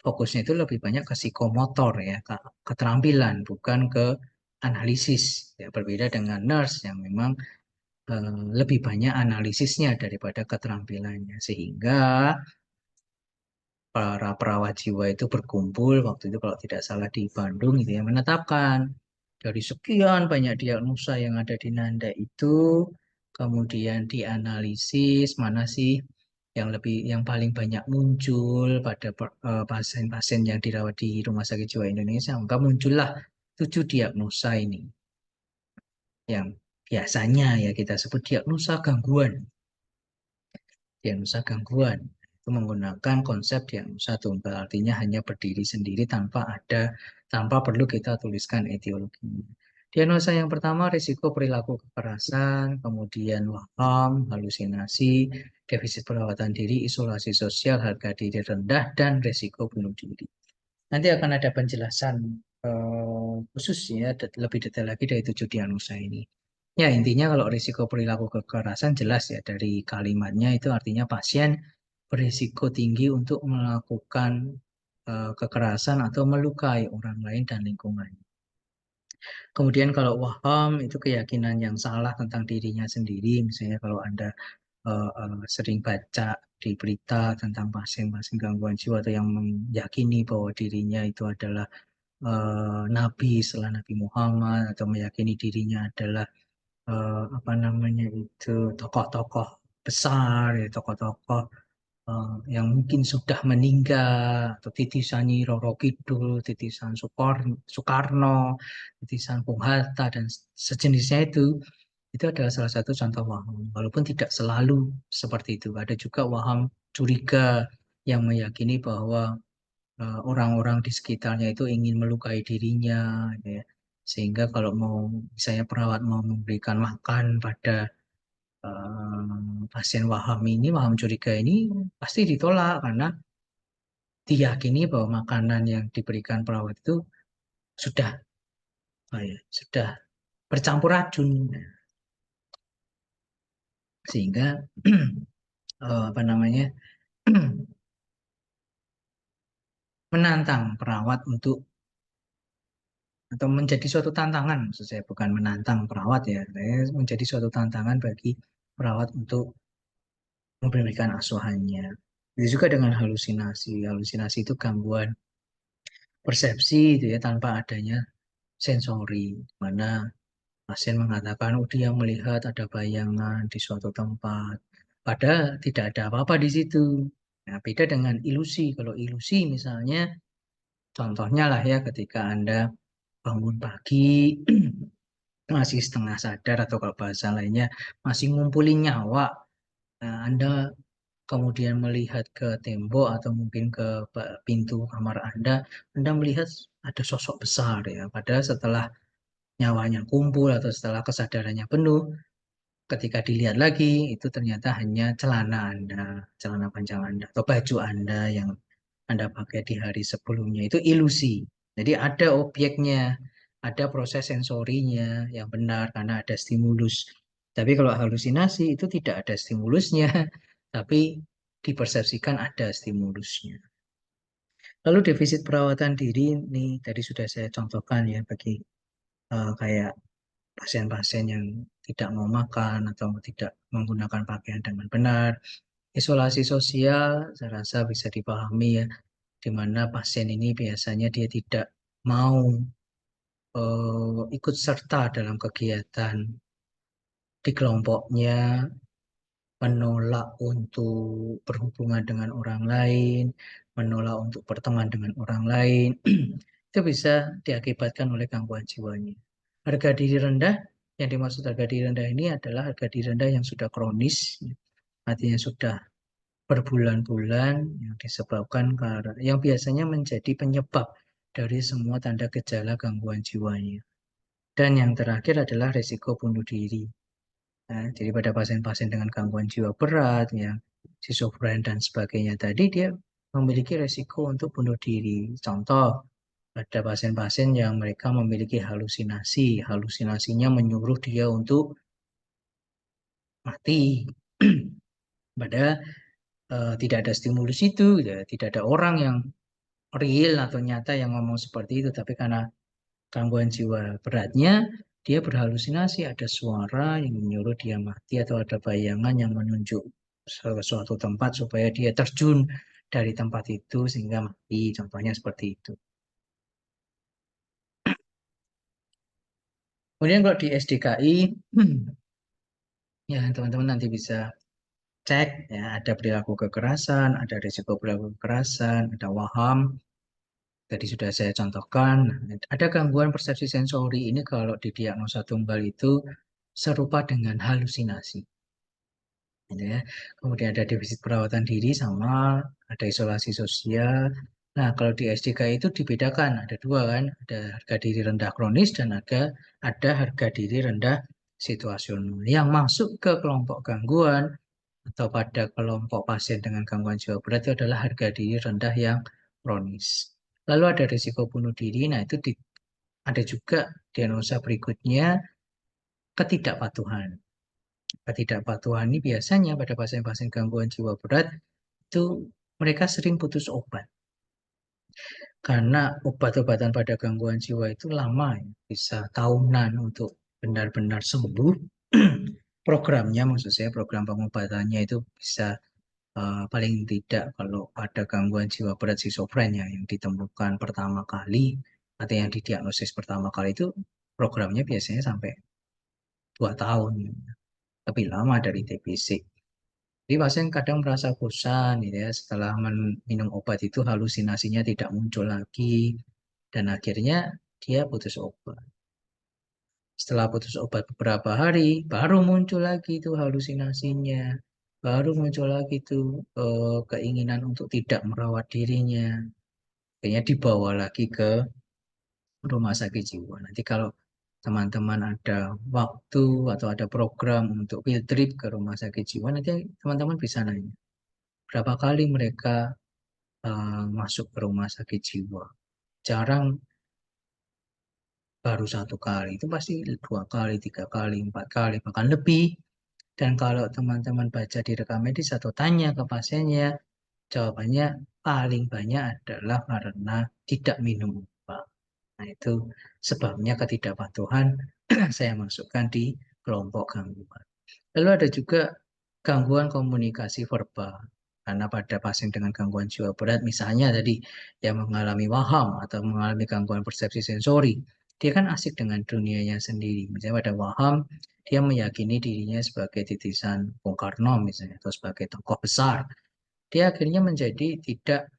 fokusnya itu lebih banyak ke psikomotor ya, ke keterampilan bukan ke analisis. Ya, berbeda dengan nurse yang memang lebih banyak analisisnya daripada keterampilannya sehingga para perawat jiwa itu berkumpul waktu itu kalau tidak salah di Bandung gitu ya menetapkan dari sekian banyak diagnosa yang ada di Nanda itu kemudian dianalisis mana sih yang paling banyak muncul pada pasien-pasien yang dirawat di Rumah Sakit Jiwa Indonesia maka muncullah 7 diagnosa ini yang biasanya ya kita sebut diagnosa gangguan. Diagnosa gangguan itu menggunakan konsep diagnosa tunggal, artinya hanya berdiri sendiri tanpa perlu kita tuliskan etiologinya. Diagnosa yang pertama risiko perilaku kekerasan, kemudian waham, halusinasi, defisit perawatan diri, isolasi sosial, harga diri rendah, dan risiko bunuh diri. Nanti akan ada penjelasan khusus ya, lebih detail lagi dari 7 diagnosa ini. Ya, intinya kalau risiko perilaku kekerasan jelas ya dari kalimatnya itu artinya pasien berisiko tinggi untuk melakukan kekerasan atau melukai orang lain dan lingkungan. Kemudian kalau waham itu keyakinan yang salah tentang dirinya sendiri, misalnya kalau Anda sering baca di berita tentang pasien-pasien gangguan jiwa atau yang meyakini bahwa dirinya itu adalah nabi setelah Nabi Muhammad atau meyakini dirinya adalah apa namanya itu tokoh-tokoh besar ya tokoh-tokoh yang mungkin sudah meninggal atau titisan Nyi Roro Kidul, titisan Soekarno, titisan Bung Hatta dan sejenisnya itu adalah salah satu contoh waham. Walaupun tidak selalu seperti itu, ada juga waham curiga yang meyakini bahwa orang-orang di sekitarnya itu ingin melukai dirinya, ya. Sehingga kalau mau misalnya perawat mau memberikan makan pada pasien waham ini, waham curiga ini pasti ditolak karena diyakini bahwa makanan yang diberikan perawat itu sudah sudah bercampur racun, sehingga apa namanya menantang perawat untuk atau menjadi suatu tantangan, maksud saya bukan menantang perawat ya, menjadi suatu tantangan bagi perawat untuk memberikan asuhannya. Itu juga dengan halusinasi. Halusinasi itu gangguan persepsi itu ya tanpa adanya sensori, di mana pasien mengatakan, oh dia melihat ada bayangan di suatu tempat, padahal tidak ada apa-apa di situ. Nah, beda dengan ilusi. Kalau ilusi misalnya, contohnya lah ya ketika Anda bangun pagi, masih setengah sadar atau kalau bahasa lainnya masih ngumpulin nyawa. Nah, Anda kemudian melihat ke tembok atau mungkin ke pintu kamar Anda melihat ada sosok besar ya. Padahal setelah nyawanya kumpul atau setelah kesadarannya penuh, ketika dilihat lagi itu ternyata hanya celana Anda, celana panjang Anda atau baju Anda yang Anda pakai di hari sebelumnya. Itu ilusi. Jadi ada objeknya, ada proses sensorinya yang benar karena ada stimulus. Tapi kalau halusinasi itu tidak ada stimulusnya, tapi dipersepsikan ada stimulusnya. Lalu defisit perawatan diri ini tadi sudah saya contohkan ya bagi kayak pasien-pasien yang tidak mau makan atau tidak menggunakan pakaian dengan benar. Isolasi sosial saya rasa bisa dipahami ya, di mana pasien ini biasanya dia tidak mau ikut serta dalam kegiatan di kelompoknya, menolak untuk berhubungan dengan orang lain, menolak untuk berteman dengan orang lain, itu bisa diakibatkan oleh gangguan jiwanya. Harga diri rendah, yang dimaksud harga diri rendah ini adalah harga diri rendah yang sudah kronis, artinya sudah berbulan-bulan yang disebabkan karena yang biasanya menjadi penyebab dari semua tanda gejala gangguan jiwanya. Dan yang terakhir adalah risiko bunuh diri. Nah, jadi pada pasien-pasien dengan gangguan jiwa berat, yang schizofren dan sebagainya tadi, dia memiliki risiko untuk bunuh diri. Contoh, ada pasien-pasien yang mereka memiliki halusinasi. Halusinasinya menyuruh dia untuk mati. Padahal tidak ada stimulus itu, ya. Tidak ada orang yang real atau nyata yang ngomong seperti itu. Tapi karena gangguan jiwa beratnya, dia berhalusinasi, ada suara yang menyuruh dia mati atau ada bayangan yang menunjuk suatu tempat supaya dia terjun dari tempat itu sehingga mati. Contohnya seperti itu. Kemudian kalau di SDKI, ya teman-teman nanti bisa cek ya ada perilaku kekerasan, ada risiko perilaku kekerasan, ada waham. Tadi sudah saya contohkan, ada gangguan persepsi sensori ini kalau di diagnosa tunggal itu serupa dengan halusinasi. Gitu ya. Kemudian ada defisit perawatan diri sama ada isolasi sosial. Nah, kalau di SDK itu dibedakan, ada dua kan, ada harga diri rendah kronis dan ada harga diri rendah situasional. Yang masuk ke kelompok gangguan atau pada kelompok pasien dengan gangguan jiwa berat itu adalah harga diri rendah yang kronis. Lalu ada risiko bunuh diri, nah itu ada juga diagnosa berikutnya ketidakpatuhan. Ketidakpatuhan ini biasanya pada pasien-pasien gangguan jiwa berat itu mereka sering putus obat karena obat-obatan pada gangguan jiwa itu lama ya, bisa tahunan untuk benar-benar sembuh. Programnya maksud saya program pengobatannya itu bisa paling tidak kalau ada gangguan jiwa berat schizofrenia yang ditemukan pertama kali atau yang didiagnosis pertama kali itu programnya biasanya sampai 2 tahun, lebih lama dari TBC. Jadi pasien kadang merasa bosan gitu ya, setelah minum obat itu halusinasinya tidak muncul lagi dan akhirnya dia putus obat. Setelah putus obat beberapa hari baru muncul lagi itu halusinasinya, baru muncul lagi tuh keinginan untuk tidak merawat dirinya. Akhirnya dibawa lagi ke rumah sakit jiwa. Nanti kalau teman-teman ada waktu atau ada program untuk field trip ke rumah sakit jiwa, nanti teman-teman bisa nanya berapa kali mereka masuk ke rumah sakit jiwa. Jarang baru 1 kali, itu pasti 2 kali, 3 kali, 4 kali, bahkan lebih. Dan kalau teman-teman baca di rekam medis atau tanya ke pasiennya, jawabannya paling banyak adalah karena tidak minum obat. Nah, itu sebabnya ketidakpatuhan saya masukkan di kelompok gangguan. Lalu ada juga gangguan komunikasi verbal. Karena pada pasien dengan gangguan jiwa berat, misalnya tadi yang mengalami waham atau mengalami gangguan persepsi sensori, dia kan asik dengan dunianya sendiri. Misalnya pada waham, dia meyakini dirinya sebagai titisan Bung Karno misalnya, atau sebagai tokoh besar. Dia akhirnya menjadi tidak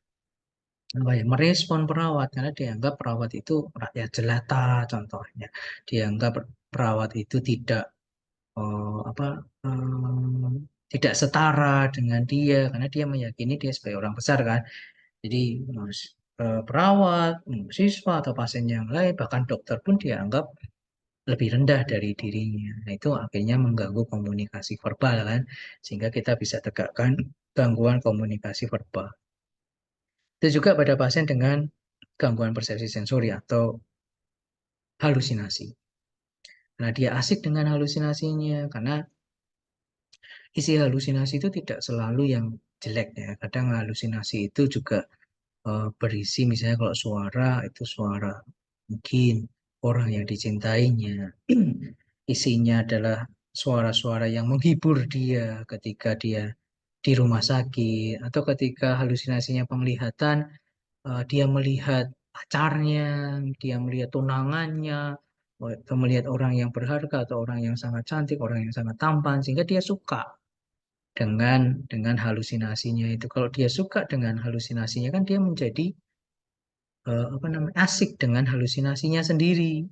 merespon perawat karena dianggap perawat itu rakyat jelata contohnya. Dianggap perawat itu tidak apa tidak setara dengan dia karena dia meyakini dia sebagai orang besar kan. Jadi perawat, siswa atau pasien yang lain bahkan dokter pun dianggap lebih rendah dari dirinya. Nah, itu akhirnya mengganggu komunikasi verbal kan, sehingga kita bisa tegakkan gangguan komunikasi verbal. Itu juga pada pasien dengan gangguan persepsi sensori atau halusinasi. Nah, dia asik dengan halusinasinya karena isi halusinasi itu tidak selalu yang jelek ya. Kadang halusinasi itu juga berisi misalnya kalau suara itu suara mungkin orang yang dicintainya. Isinya adalah suara-suara yang menghibur dia ketika dia di rumah sakit atau ketika halusinasinya penglihatan dia melihat pacarnya, dia melihat tunangannya, atau melihat orang yang berharga atau orang yang sangat cantik, orang yang sangat tampan sehingga dia suka dengan halusinasinya itu. Kalau dia suka dengan halusinasinya kan dia menjadi apa namanya asik dengan halusinasinya sendiri.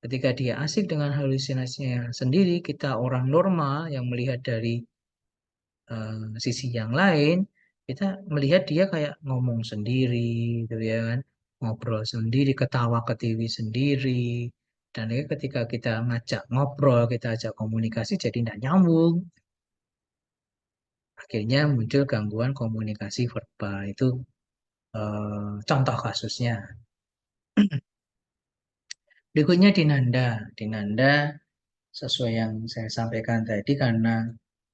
Ketika dia asik dengan halusinasinya sendiri, kita orang normal yang melihat dari sisi yang lain, kita melihat dia kayak ngomong sendiri, gitu ya kan, ngobrol sendiri, ketawa ketiwi sendiri. Dan ketika kita ngajak ngobrol, kita ajak komunikasi, jadi tidak nyambung. Akhirnya muncul gangguan komunikasi verbal. Itu contoh kasusnya. Berikutnya Dinanda. Dinanda sesuai yang saya sampaikan tadi karena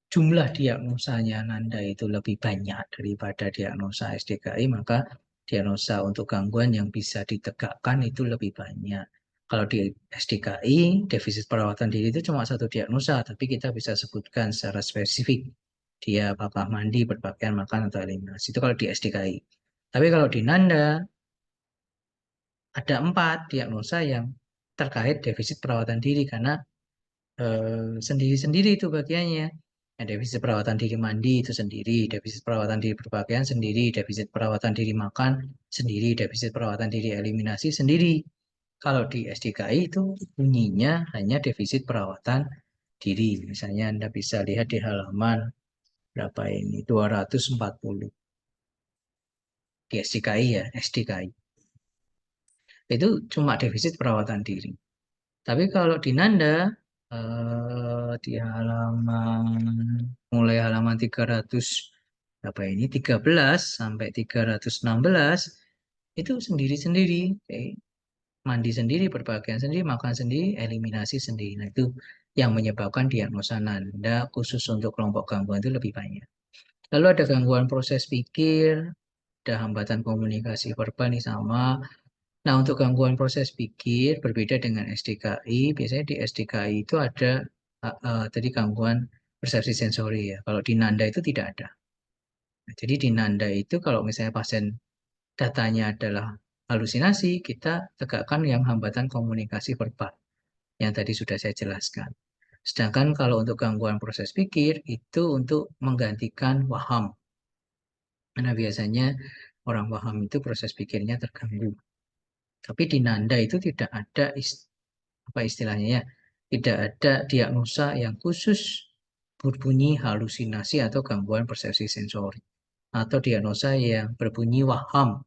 jumlah diagnosanya Nanda itu lebih banyak daripada diagnosa SDKI, maka diagnosa untuk gangguan yang bisa ditegakkan itu lebih banyak. Kalau di SDKI, defisit perawatan diri itu cuma satu diagnosa, tapi kita bisa sebutkan secara spesifik. Dia papah mandi, berpakaian, makan, atau eliminasi. Itu kalau di SDKI. Tapi kalau di Nanda, ada 4 diagnosa yang terkait defisit perawatan diri karena sendiri-sendiri itu bagiannya. Nah, defisit perawatan diri mandi itu sendiri, defisit perawatan diri berpakaian sendiri, defisit perawatan diri makan sendiri, defisit perawatan diri eliminasi sendiri. Kalau di SDKI itu bunyinya hanya defisit perawatan diri. Misalnya Anda bisa lihat di halaman berapa ini, 240. Di SDKI ya, SDKI. Itu cuma defisit perawatan diri. Tapi kalau di Nanda, di mulai halaman 300 berapa ini 13 sampai 316 itu sendiri-sendiri, mandi sendiri, berpakaian sendiri, makan sendiri, eliminasi sendiri. Nah, itu yang menyebabkan diagnosa Nanda khusus untuk kelompok gangguan itu lebih banyak. Lalu ada gangguan proses pikir, ada hambatan komunikasi verbal nih sama. Nah, untuk gangguan proses pikir berbeda dengan SDKI, biasanya di SDKI itu ada tadi gangguan persepsi sensori ya. Kalau di Nanda itu tidak ada. Nah, jadi di Nanda itu kalau misalnya pasien datanya adalah halusinasi, kita tegakkan yang hambatan komunikasi verbal yang tadi sudah saya jelaskan. Sedangkan kalau untuk gangguan proses pikir itu untuk menggantikan waham. Karena biasanya orang waham itu proses pikirnya terganggu. Tapi di Nanda itu tidak ada apa istilahnya ya, tidak ada diagnosa yang khusus berbunyi halusinasi atau gangguan persepsi sensori atau diagnosa yang berbunyi waham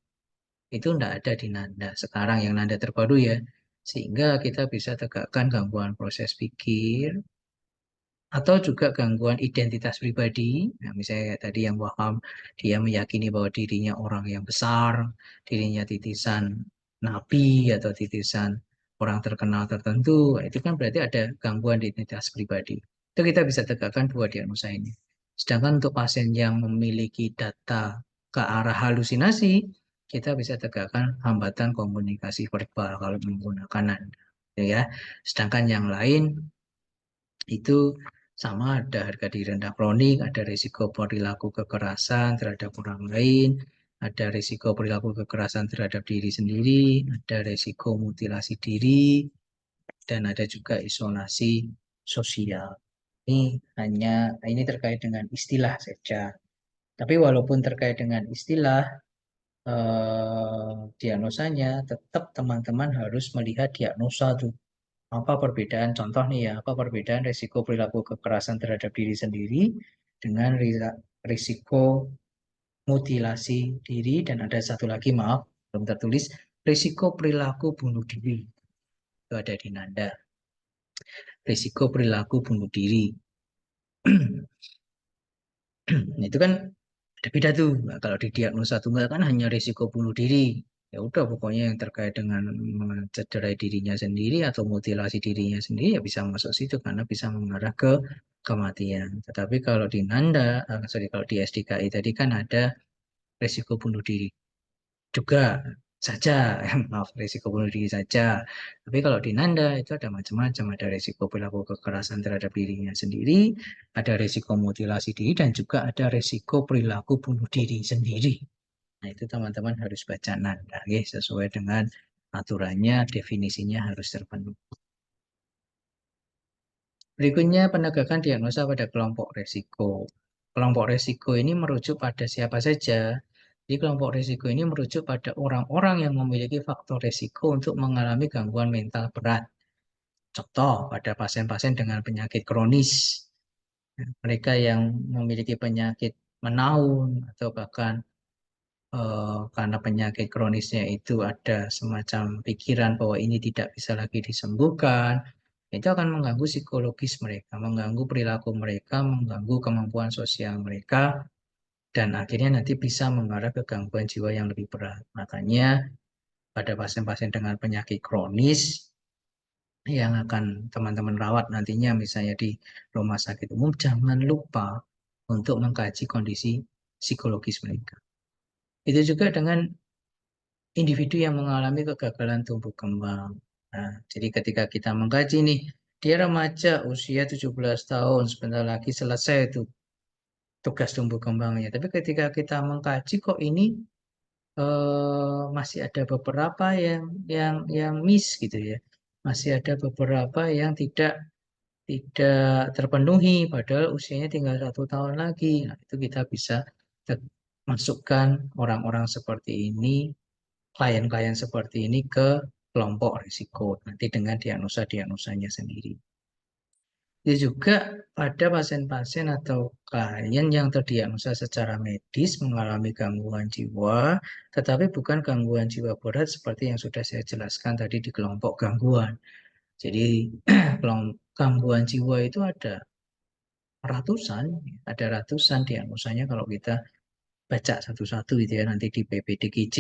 itu tidak ada di Nanda sekarang yang Nanda terbaru ya, sehingga kita bisa tegakkan gangguan proses pikir atau juga gangguan identitas pribadi. Nah, misalnya kayak tadi yang waham, dia meyakini bahwa dirinya orang yang besar, dirinya titisan nabi atau titisan orang terkenal tertentu. Nah, itu kan berarti ada gangguan identitas pribadi. Itu kita bisa tegakkan dua diagnosa ini. Sedangkan untuk pasien yang memiliki data ke arah halusinasi, kita bisa tegakkan hambatan komunikasi verbal kalau menggunakan nanda, ya. Sedangkan yang lain itu sama, ada harga diri rendah kronik, ada risiko perilaku kekerasan terhadap orang lain, ada risiko perilaku kekerasan terhadap diri sendiri, ada risiko mutilasi diri, dan ada juga isolasi sosial. Ini terkait dengan istilah saja. Tapi walaupun terkait dengan istilah, diagnosanya tetap teman-teman harus melihat diagnosa tuh. Apa perbedaan, contoh nih ya, apa perbedaan risiko perilaku kekerasan terhadap diri sendiri dengan risiko mutilasi diri, dan ada satu lagi, maaf, belum tertulis, risiko perilaku bunuh diri. Itu ada di Nanda. Risiko perilaku bunuh diri. Nah, itu kan beda-beda tuh. Nah, kalau di diagnosa tunggal kan hanya risiko bunuh diri. Ya udah, pokoknya yang terkait dengan mencederai dirinya sendiri atau mutilasi dirinya sendiri ya bisa masuk situ karena bisa mengarah ke kematian. Tetapi kalau di Nanda, sorry, kalau di SDKI tadi kan ada risiko bunuh diri juga saja, maaf, risiko bunuh diri saja. Tapi kalau di Nanda itu ada macam-macam, ada risiko perilaku kekerasan terhadap dirinya sendiri, ada risiko mutilasi diri, dan juga ada risiko perilaku bunuh diri sendiri. Nah, itu teman-teman harus baca Nanda, ya, sesuai dengan aturannya, definisinya harus terpenuhi. Berikutnya, penegakan diagnosa pada kelompok risiko. Kelompok risiko ini merujuk pada siapa saja. Di kelompok risiko ini merujuk pada orang-orang yang memiliki faktor risiko untuk mengalami gangguan mental berat. Contoh, pada pasien-pasien dengan penyakit kronis, mereka yang memiliki penyakit menaun, atau bahkan karena penyakit kronisnya itu ada semacam pikiran bahwa ini tidak bisa lagi disembuhkan, itu akan mengganggu psikologis mereka, mengganggu perilaku mereka, mengganggu kemampuan sosial mereka, dan akhirnya nanti bisa mengarah ke gangguan jiwa yang lebih berat. Makanya pada pasien-pasien dengan penyakit kronis yang akan teman-teman rawat nantinya misalnya di rumah sakit umum, jangan lupa untuk mengkaji kondisi psikologis mereka. Itu juga dengan individu yang mengalami kegagalan tumbuh kembang. Nah, jadi ketika kita mengkaji nih, dia remaja usia 17 tahun, sebentar lagi selesai itu tugas tumbuh kembangnya. Tapi ketika kita mengkaji kok ini masih ada beberapa yang miss gitu ya. Masih ada beberapa yang tidak terpenuhi padahal usianya tinggal 1 tahun lagi. Nah, itu kita bisa masukkan orang-orang seperti ini, klien-klien seperti ini ke kelompok risiko nanti dengan diagnosa-diagnosanya sendiri. Itu juga pada pasien-pasien atau klien yang terdiagnosa secara medis mengalami gangguan jiwa, tetapi bukan gangguan jiwa berat seperti yang sudah saya jelaskan tadi di kelompok gangguan. Jadi gangguan jiwa itu ratusan, ada ratusan diagnosanya kalau kita baca satu-satu gitu ya, nanti di PPDGJ.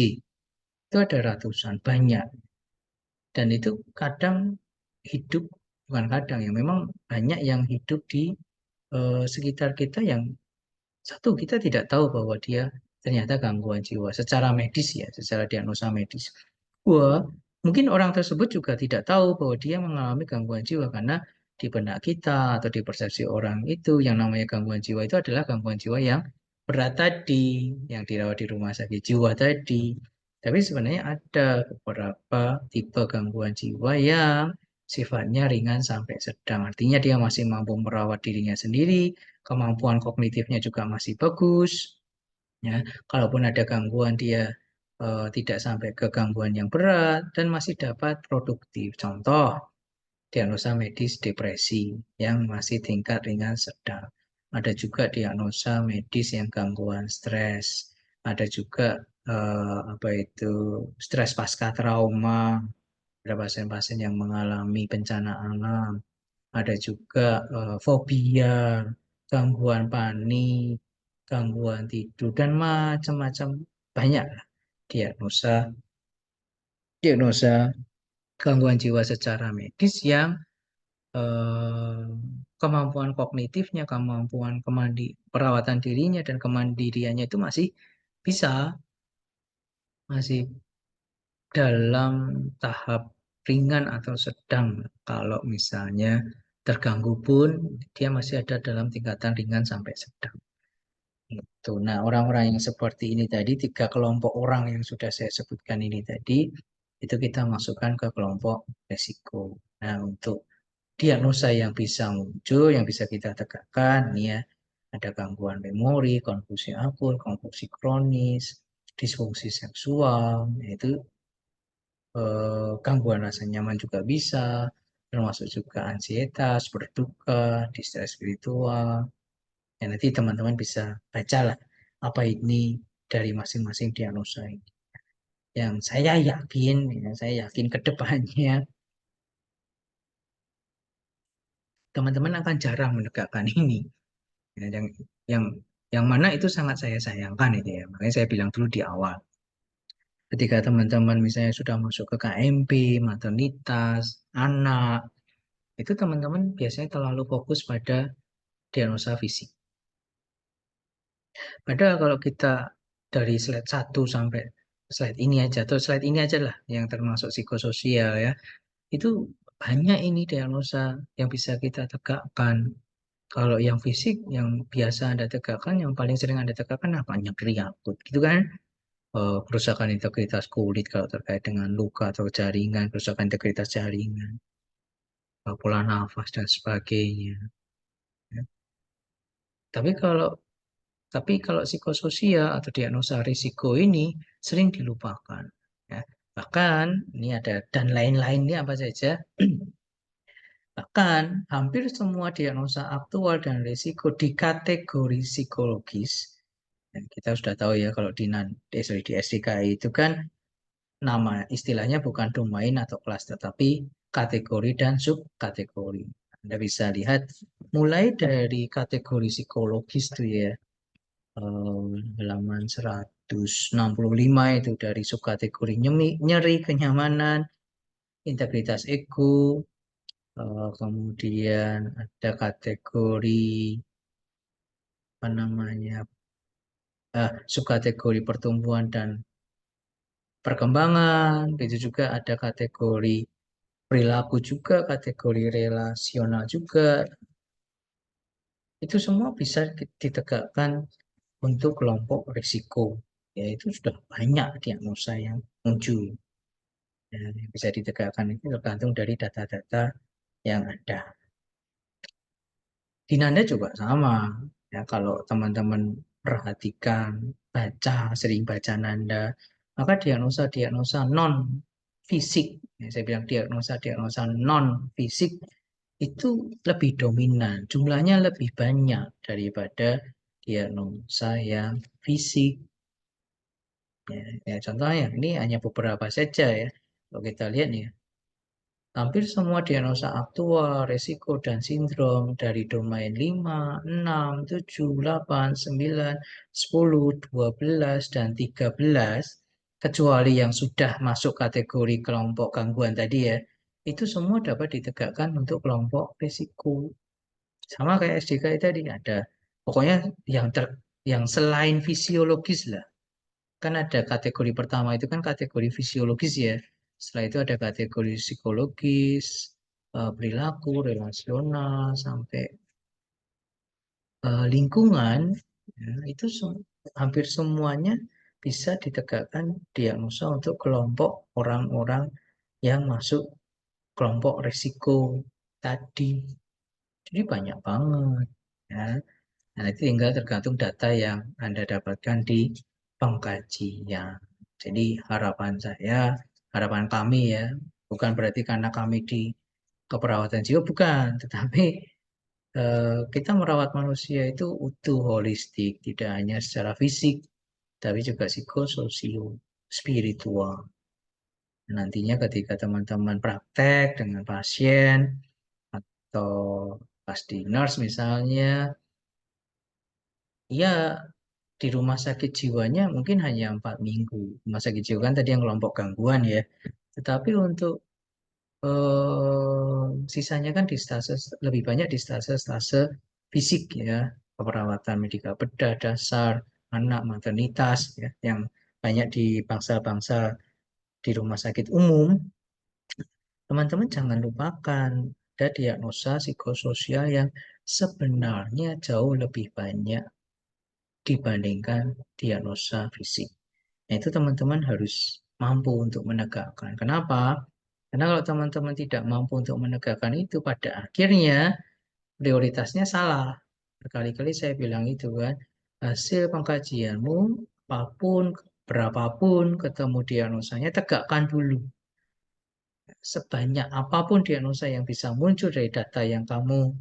Itu ada ratusan, banyak. Dan itu kadang hidup, bukan kadang ya, memang banyak yang hidup di sekitar kita yang satu kita tidak tahu bahwa dia ternyata gangguan jiwa secara medis ya, secara diagnosa medis. Wah, mungkin orang tersebut juga tidak tahu bahwa dia mengalami gangguan jiwa karena di benak kita atau di persepsi orang itu yang namanya gangguan jiwa itu adalah gangguan jiwa yang berat tadi, yang dirawat di rumah sakit jiwa tadi. Tapi sebenarnya ada beberapa tipe gangguan jiwa yang sifatnya ringan sampai sedang. Artinya dia masih mampu merawat dirinya sendiri, kemampuan kognitifnya juga masih bagus. Ya, kalaupun ada gangguan dia tidak sampai ke gangguan yang berat dan masih dapat produktif. Contoh, diagnosa medis depresi yang masih tingkat ringan sedang. Ada juga diagnosa medis yang gangguan stres. Ada juga apa itu stres pasca trauma. Ada pasien-pasien yang mengalami bencana alam. Ada juga fobia, gangguan panik, gangguan tidur, dan macam-macam, banyak lah diagnosa diagnosa gangguan jiwa secara medis yang eh, kemampuan kognitifnya, kemampuan perawatan dirinya dan kemandiriannya itu masih bisa. masih dalam tahap ringan atau sedang. Kalau misalnya terganggu pun dia masih ada dalam tingkatan ringan sampai sedang. Itu. Nah, orang-orang yang seperti ini tadi, tiga kelompok orang yang sudah saya sebutkan ini tadi, itu kita masukkan ke kelompok resiko. Nah, untuk diagnosa yang bisa muncul, yang bisa kita tegakkan, ini ya, ada gangguan memori, konfusi akut, konfusi kronis, disfungsi seksual, yaitu gangguan rasa nyaman juga bisa, termasuk juga ansietas, berduka, distress spiritual. Ya, nanti teman-teman bisa bacalah apa ini dari masing-masing diagnosa ini. Yang saya yakin, ya, saya yakin ke depannya teman-teman akan jarang menegakkan ini. Ya, yang yang mana itu sangat saya sayangkan itu ya. Makanya saya bilang dulu di awal. Ketika teman-teman misalnya sudah masuk ke KMP, maternitas, anak, itu teman-teman biasanya terlalu fokus pada diagnosa fisik. Padahal kalau kita dari slide 1 sampai slide ini aja, atau slide ini aja lah yang termasuk psikososial ya, itu banyak ini diagnosa yang bisa kita tegakkan. Kalau yang fisik, yang biasa Anda tegakkan, yang paling sering Anda tegakkan apa? Nyeri akut, gitu kan? Kerusakan integritas kulit kalau terkait dengan luka atau jaringan, kerusakan integritas jaringan, pola nafas dan sebagainya. Ya. Tapi kalau psikososial atau diagnosa risiko ini sering dilupakan. Ya. Bahkan ini ada dan lain-lainnya apa saja. Bahkan hampir semua diagnosa aktual dan risiko di kategori psikologis. Ya, kita sudah tahu ya kalau di SDKI itu kan nama istilahnya bukan domain atau kelas tetapi kategori dan subkategori. Anda bisa lihat mulai dari kategori psikologis tuh ya, halaman 165 itu dari subkategori nyeri, kenyamanan, integritas ego, kemudian ada kategori apa namanya, subkategori pertumbuhan dan perkembangan, itu juga ada kategori perilaku juga, kategori relasional juga, itu semua bisa ditegakkan untuk kelompok risiko. Ya, itu sudah banyak diagnosa yang muncul. Ya, yang bisa ditegakkan itu tergantung dari data-data yang ada. Di Nanda juga sama. Ya, kalau teman-teman perhatikan, baca, sering baca Nanda, maka diagnosa-diagnosa non fisik, ya, saya bilang diagnosa-diagnosa non fisik itu lebih dominan, jumlahnya lebih banyak daripada diagnosa yang fisik. Ya, ya, contohnya ini hanya beberapa saja ya. Kalau kita lihat nih, hampir semua diagnosa aktual, resiko, dan sindrom dari domain 5, 6, 7, 8, 9, 10, 12, dan 13, kecuali yang sudah masuk kategori kelompok gangguan tadi ya, itu semua dapat ditegakkan untuk kelompok risiko. Sama kayak SDKI tadi ada, pokoknya yang yang selain fisiologis lah. Kan ada kategori pertama itu kan kategori fisiologis ya. Setelah itu ada kategori psikologis, perilaku, relasional, sampai lingkungan. Ya, itu hampir semuanya bisa ditegakkan diagnosa untuk kelompok orang-orang yang masuk kelompok risiko tadi. Jadi banyak banget. Ya. Nah, itu tinggal tergantung data yang Anda dapatkan di pengkajian. Jadi harapan kami ya, bukan berarti karena kami di keperawatan jiwa, bukan, tetapi kita merawat manusia itu utuh, holistik, tidak hanya secara fisik, tapi juga psikososio, spiritual. Nantinya ketika teman-teman praktek dengan pasien atau pas di nurse misalnya, ya di rumah sakit jiwanya mungkin hanya 4 minggu. Rumah sakit jiwa kan tadi yang kelompok gangguan ya. Tetapi untuk sisanya kan di stase lebih banyak di stase-stase fisik ya, perawatan medika bedah dasar, anak, maternitas ya, yang banyak di bangsa-bangsa di rumah sakit umum, teman-teman jangan lupakan ada diagnosa psikososial yang sebenarnya jauh lebih banyak dibandingkan diagnosa fisik. Nah, itu teman-teman harus mampu untuk menegakkan. Kenapa? Karena kalau teman-teman tidak mampu untuk menegakkan itu, pada akhirnya prioritasnya salah. Berkali-kali saya bilang itu kan, hasil pengkajianmu, apapun, berapapun ketemu diagnosanya, tegakkan dulu. Sebanyak apapun diagnosa yang bisa muncul dari data yang kamu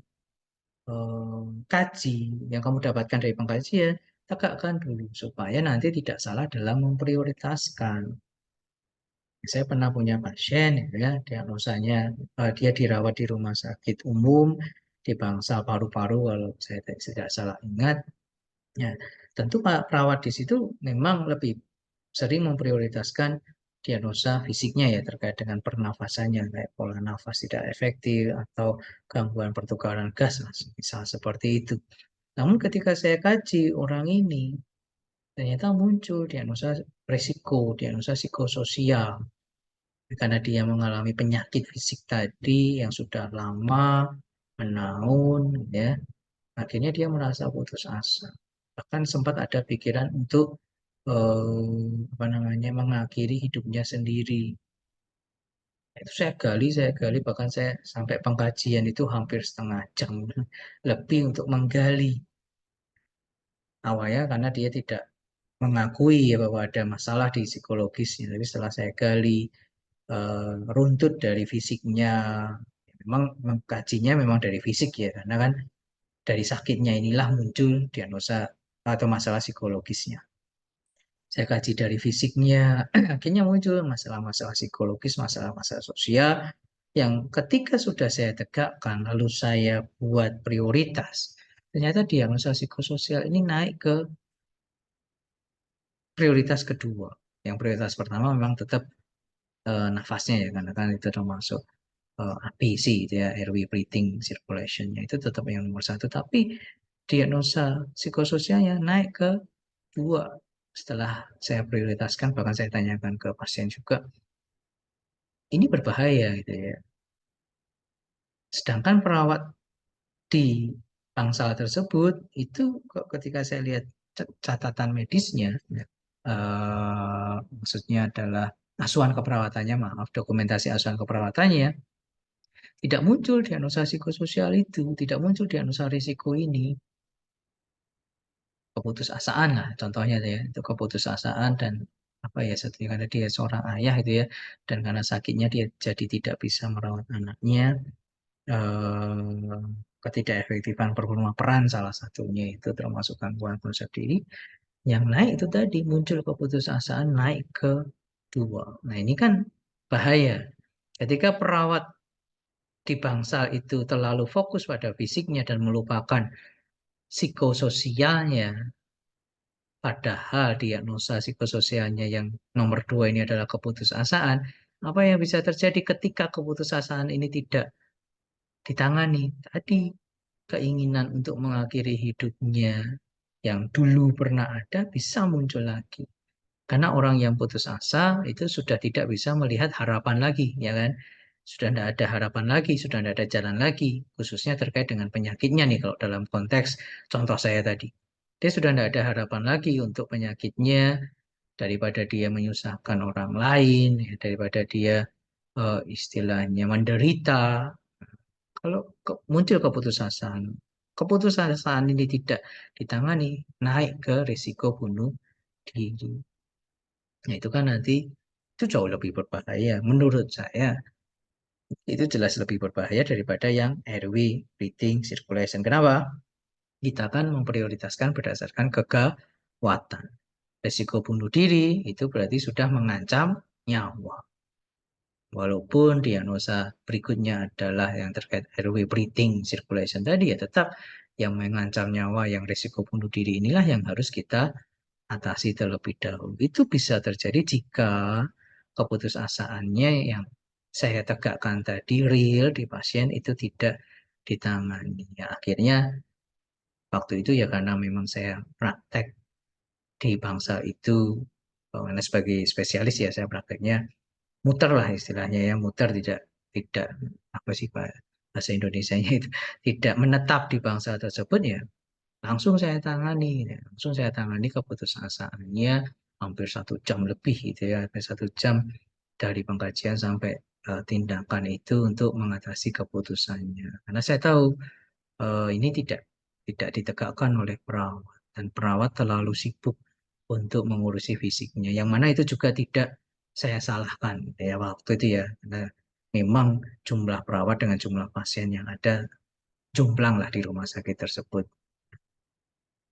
kaji, yang kamu dapatkan dari pengkajian, tegakkan dulu supaya nanti tidak salah dalam memprioritaskan. Saya pernah punya pasien, ya, diagnosanya dia dirawat di rumah sakit umum di bangsa paru-paru, kalau saya tidak salah ingat. Ya, tentu Pak perawat di situ memang lebih sering memprioritaskan diagnosa fisiknya ya terkait dengan pernafasannya, kayak pola nafas tidak efektif atau gangguan pertukaran gas, misal seperti itu. Namun ketika saya kaji orang ini, ternyata muncul diagnosa resiko, diagnosa psikososial. Karena dia mengalami penyakit fisik tadi yang sudah lama, menaun, ya, akhirnya dia merasa putus asa. Bahkan sempat ada pikiran untuk apa namanya mengakhiri hidupnya sendiri. Itu saya gali, bahkan saya sampai pengkajian itu hampir setengah jam lebih untuk menggali awalnya karena dia tidak mengakui ya bahwa ada masalah di psikologisnya. Tapi setelah saya gali runtut dari fisiknya, memang mengkajinya memang dari fisik ya, karena kan dari sakitnya inilah muncul diagnosa atau masalah psikologisnya. Saya kaji dari fisiknya, akhirnya muncul masalah-masalah psikologis, masalah-masalah sosial, yang ketika sudah saya tegakkan, lalu saya buat prioritas, ternyata diagnosa psikososial ini naik ke prioritas kedua. Yang prioritas pertama memang tetap nafasnya ya, karena kan itu termasuk ABC itu ya, airway breathing circulationnya itu tetap yang nomor satu. Tapi diagnosa psikososialnya naik ke dua setelah saya prioritaskan, bahkan saya tanyakan ke pasien juga, ini berbahaya gitu ya. Sedangkan perawat di bangsal tersebut itu kok ketika saya lihat catatan medisnya, maksudnya adalah asuhan keperawatannya, maaf, dokumentasi asuhan keperawatannya, tidak muncul diagnosa psikososial itu, tidak muncul diagnosa risiko ini. Keputusasaan lah contohnya ya, itu keputusasaan dan apa ya, satunya karena dia seorang ayah itu ya, dan karena sakitnya dia jadi tidak bisa merawat anaknya, eh, ketidakefektifan peran peran salah satunya itu termasuk gangguan konsep diri yang naik itu tadi, muncul keputusasaan naik ke dua. Nah ini kan bahaya ketika perawat di bangsal itu terlalu fokus pada fisiknya dan melupakan psikososialnya. Padahal diagnosa psikososialnya yang nomor dua ini adalah keputusasaan. Apa yang bisa terjadi ketika keputusasaan ini tidak ditangani? Tadi keinginan untuk mengakhiri hidupnya yang dulu pernah ada bisa muncul lagi. Karena orang yang putus asa itu sudah tidak bisa melihat harapan lagi, ya kan? Sudah tidak ada harapan lagi, sudah tidak ada jalan lagi, khususnya terkait dengan penyakitnya nih, kalau dalam konteks contoh saya tadi. Dia sudah tidak ada harapan lagi untuk penyakitnya, daripada dia menyusahkan orang lain, ya, daripada dia istilahnya menderita. Kalau muncul keputusasaan, keputusasaan ini tidak ditangani, naik ke risiko bunuh diri. Nah, itu kan nanti itu jauh lebih berbahaya. Menurut saya, itu jelas lebih berbahaya daripada yang airway, breathing, circulation. Kenapa? Kita kan memprioritaskan berdasarkan kegawatan. Risiko bunuh diri itu berarti sudah mengancam nyawa. Walaupun diagnosa berikutnya adalah yang terkait airway, breathing, circulation tadi, ya tetap yang mengancam nyawa, yang risiko bunuh diri inilah yang harus kita atasi terlebih dahulu. Itu bisa terjadi jika keputusasaannya yang saya tegakkan tadi real di pasien itu tidak ditangani. Ya, akhirnya waktu itu ya karena memang saya praktek di bangsa itu Karena sebagai spesialis ya saya prakteknya muter lah istilahnya ya, muter tidak apa sih Pak bahasa Indonesianya itu tidak menetap di bangsa tersebut ya langsung saya tangani keputusasanya hampir 1 jam lebih gitu ya, hampir 1 jam dari pengkajian sampai tindakan itu untuk mengatasi keputusannya. Karena saya tahu ini tidak ditegakkan oleh perawat dan perawat terlalu sibuk untuk mengurusi fisiknya. Yang mana itu juga tidak saya salahkan gitu ya waktu itu ya. Karena memang jumlah perawat dengan jumlah pasien yang ada jomplang lah di rumah sakit tersebut.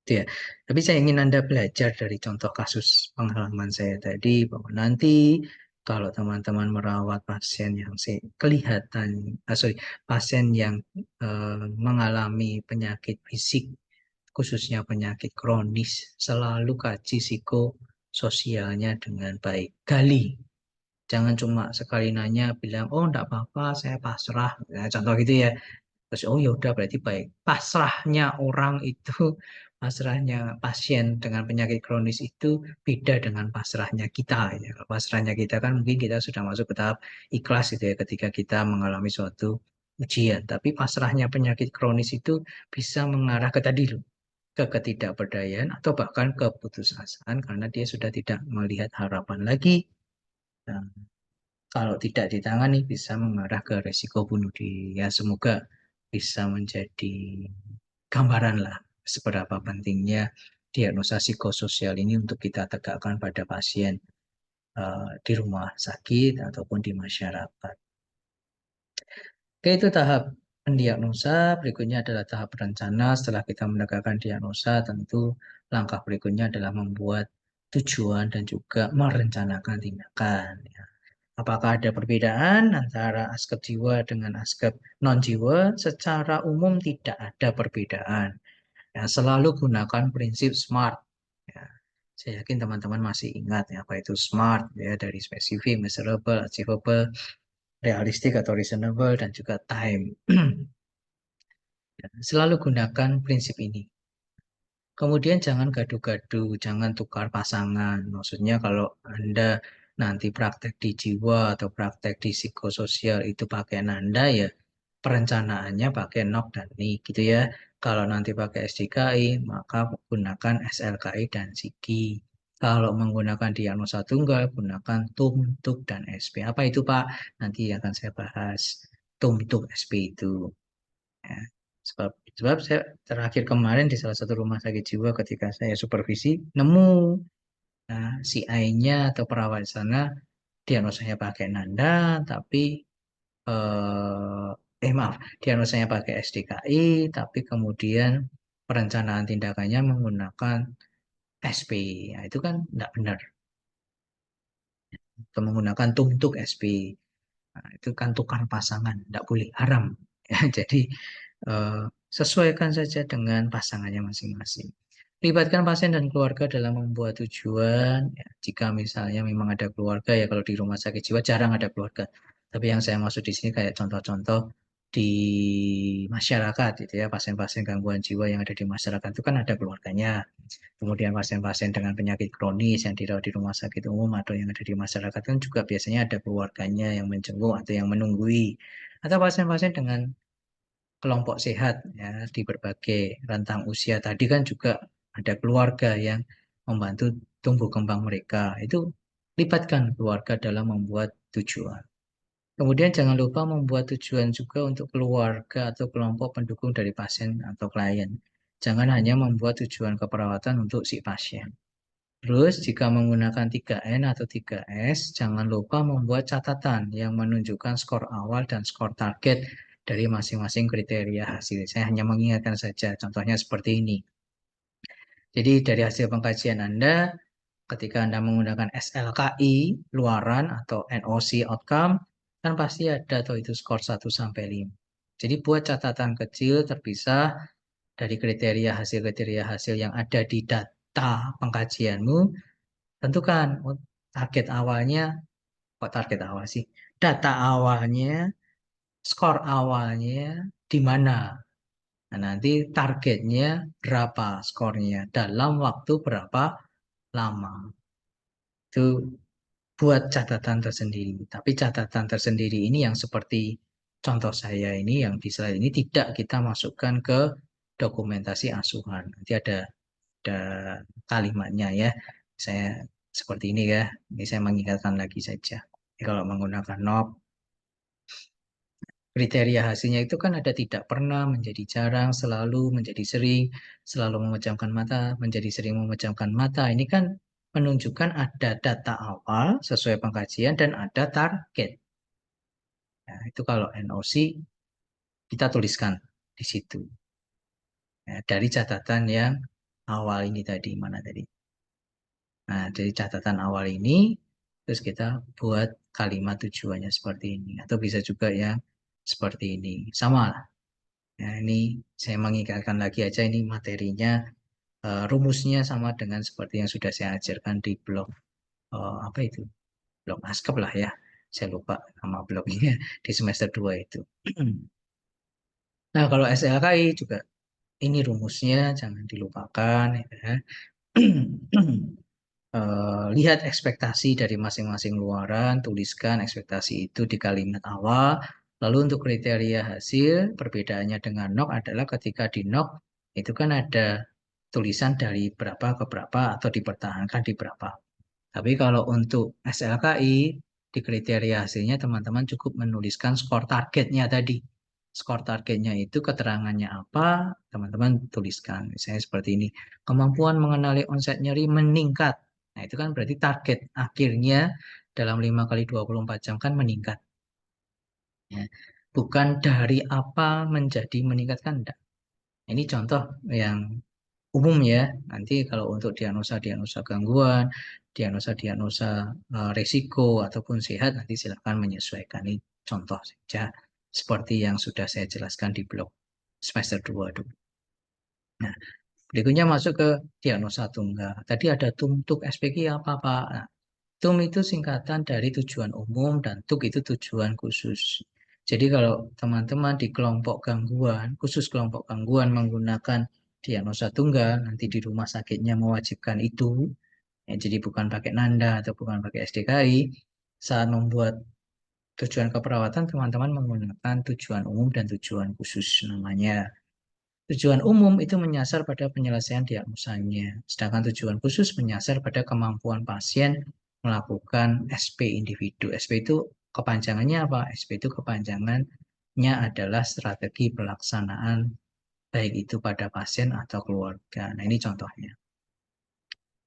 Gitu ya. Tapi saya ingin Anda belajar dari contoh kasus pengalaman saya tadi bahwa nanti kalau teman-teman merawat pasien yang kelihatan, sorry, pasien yang mengalami penyakit fisik, khususnya penyakit kronis, selalu kaji psikososialnya dengan baik. Gali. Jangan cuma sekali nanya bilang, oh enggak apa-apa, saya pasrah. Nah, contoh gitu ya. Terus oh ya udah berarti baik. Pasrahnya orang itu, pasrahnya pasien dengan penyakit kronis itu beda dengan pasrahnya kita ya. Kalau pasrahnya kita kan mungkin kita sudah masuk ke tahap ikhlas gitu ya ketika kita mengalami suatu ujian. Tapi pasrahnya penyakit kronis itu bisa mengarah ke tadi loh, ke ketidakberdayaan atau bahkan keputusasaan karena dia sudah tidak melihat harapan lagi. Nah, kalau tidak ditangani bisa mengarah ke resiko bunuh diri. Ya, semoga bisa menjadi gambaran lah seberapa pentingnya diagnosa psikososial ini untuk kita tegakkan pada pasien di rumah sakit ataupun di masyarakat. Oke, itu tahap pendiagnosa. Berikutnya adalah tahap berencana. Setelah kita menegakkan diagnosa, tentu langkah berikutnya adalah membuat tujuan dan juga merencanakan tindakan. Ya. Apakah ada perbedaan antara askep jiwa dengan askep non-jiwa? Secara umum tidak ada perbedaan. Ya, selalu gunakan prinsip SMART. Ya, saya yakin teman-teman masih ingat ya, apa itu SMART ya dari spesifik, measurable, achievable, realistic atau reasonable dan juga time. Ya, selalu gunakan prinsip ini. Kemudian jangan gaduh-gaduh, jangan tukar pasangan. Maksudnya kalau Anda nanti praktek di jiwa atau praktek di psikososial itu pakai nanda ya perencanaannya pakai NOK dan NI gitu ya. Kalau nanti pakai SDKI maka gunakan SLKI dan SIGI. Kalau menggunakan diagnosa tunggal gunakan TUM, TUK, dan SP. Apa itu Pak? Nanti akan saya bahas. TUM, TUK, SP itu. Ya. Sebab saya terakhir kemarin di salah satu rumah sakit jiwa ketika saya supervisi nemu si I-nya atau perawat di sana diagnosanya pakai Nanda tapi maaf diagnosanya pakai SDKI tapi kemudian perencanaan tindakannya menggunakan SP. Nah, itu kan tidak benar. Atau menggunakan tumtuk SP. Nah, itu kan tukar pasangan, tidak boleh, haram. Ya, jadi eh, sesuaikan saja dengan pasangannya masing-masing. Libatkan pasien dan keluarga dalam membuat tujuan. Ya, jika misalnya memang ada keluarga ya kalau di rumah sakit jiwa jarang ada keluarga. Tapi yang saya maksud di sini kayak contoh-contoh di masyarakat gitu ya, pasien-pasien gangguan jiwa yang ada di masyarakat itu kan ada keluarganya. Kemudian pasien-pasien dengan penyakit kronis yang dirawat di rumah sakit umum atau yang ada di masyarakat kan juga biasanya ada keluarganya yang menjenguk atau yang menunggui. Atau pasien-pasien dengan kelompok sehat ya di berbagai rentang usia tadi kan juga ada keluarga yang membantu tumbuh kembang mereka. Itu libatkan keluarga dalam membuat tujuan. Kemudian jangan lupa membuat tujuan juga untuk keluarga atau kelompok pendukung dari pasien atau klien. Jangan hanya membuat tujuan keperawatan untuk si pasien. Terus jika menggunakan 3N atau 3S, jangan lupa membuat catatan yang menunjukkan skor awal dan skor target dari masing-masing kriteria hasil. Saya hanya mengingatkan saja, contohnya seperti ini. Jadi dari hasil pengkajian Anda, ketika Anda menggunakan SLKI, luaran atau NOC outcome, kan pasti ada atau itu skor 1 sampai 5. Jadi buat catatan kecil terpisah dari kriteria hasil yang ada di data pengkajianmu. Tentukan target awalnya, kok target awal sih? Data awalnya, skor awalnya di mana? Nah, nanti targetnya berapa skornya dalam waktu berapa lama. itu buat catatan tersendiri. Tapi catatan tersendiri ini yang seperti contoh saya ini yang di slide ini tidak kita masukkan ke dokumentasi asuhan. Nanti ada kalimatnya ya. Saya seperti ini ya. Ini saya mengingatkan lagi saja. Jadi kalau menggunakan NOP, kriteria hasilnya itu kan ada tidak pernah, menjadi jarang, selalu, menjadi sering, selalu memejamkan mata, menjadi sering memejamkan mata. Ini kan menunjukkan ada data awal sesuai pengkajian dan ada target. Nah, itu kalau NOC kita tuliskan di situ. Nah, dari catatan yang awal ini tadi, mana tadi? Nah, dari catatan awal ini, terus kita buat kalimat tujuannya seperti ini. Atau bisa juga yang seperti ini. Sama lah. Nah, ini saya mengingatkan lagi aja ini materinya, rumusnya sama dengan seperti yang sudah saya ajarkan di blog, apa itu? Blog ASKEP lah ya. Saya lupa nama blognya di semester 2 itu. Nah, kalau SLKI juga ini rumusnya jangan dilupakan ya. Lihat ekspektasi dari masing-masing luaran, tuliskan ekspektasi itu di kalimat awal. Lalu untuk kriteria hasil, perbedaannya dengan NOC adalah ketika di NOC itu kan ada tulisan dari berapa ke berapa atau dipertahankan di berapa. Tapi kalau untuk SLKI, di kriteria hasilnya teman-teman cukup menuliskan skor targetnya tadi. Skor targetnya itu keterangannya apa, teman-teman tuliskan. Misalnya seperti ini, kemampuan mengenali onset nyeri meningkat. Nah, itu kan berarti target akhirnya dalam 5 kali 24 jam kan meningkat. Ya. Bukan dari apa menjadi meningkat kan enggak. Ini contoh yang umum ya. Nanti kalau untuk diagnosa-diagnosa gangguan, diagnosa-diagnosa risiko ataupun sehat, nanti silakan menyesuaikan. Ini contoh saja seperti yang sudah saya jelaskan di blog semester 2 dulu. Nah, berikutnya masuk ke diagnosa tunggal. Tadi ada TUM-TUK SPK apa, Pak? Nah, TUM itu singkatan dari tujuan umum dan TUK itu tujuan khusus. Jadi kalau teman-teman di kelompok gangguan, khusus kelompok gangguan menggunakan diagnosa tunggal, nanti di rumah sakitnya mewajibkan itu, ya, jadi bukan pakai NANDA atau bukan pakai SDKI, saat membuat tujuan keperawatan teman-teman menggunakan tujuan umum dan tujuan khusus namanya. Tujuan umum itu menyasar pada penyelesaian diagnosanya, sedangkan tujuan khusus menyasar pada kemampuan pasien melakukan SP individu. SP itu kepanjangannya apa? SP itu kepanjangannya adalah strategi pelaksanaan baik itu pada pasien atau keluarga. Nah, ini contohnya.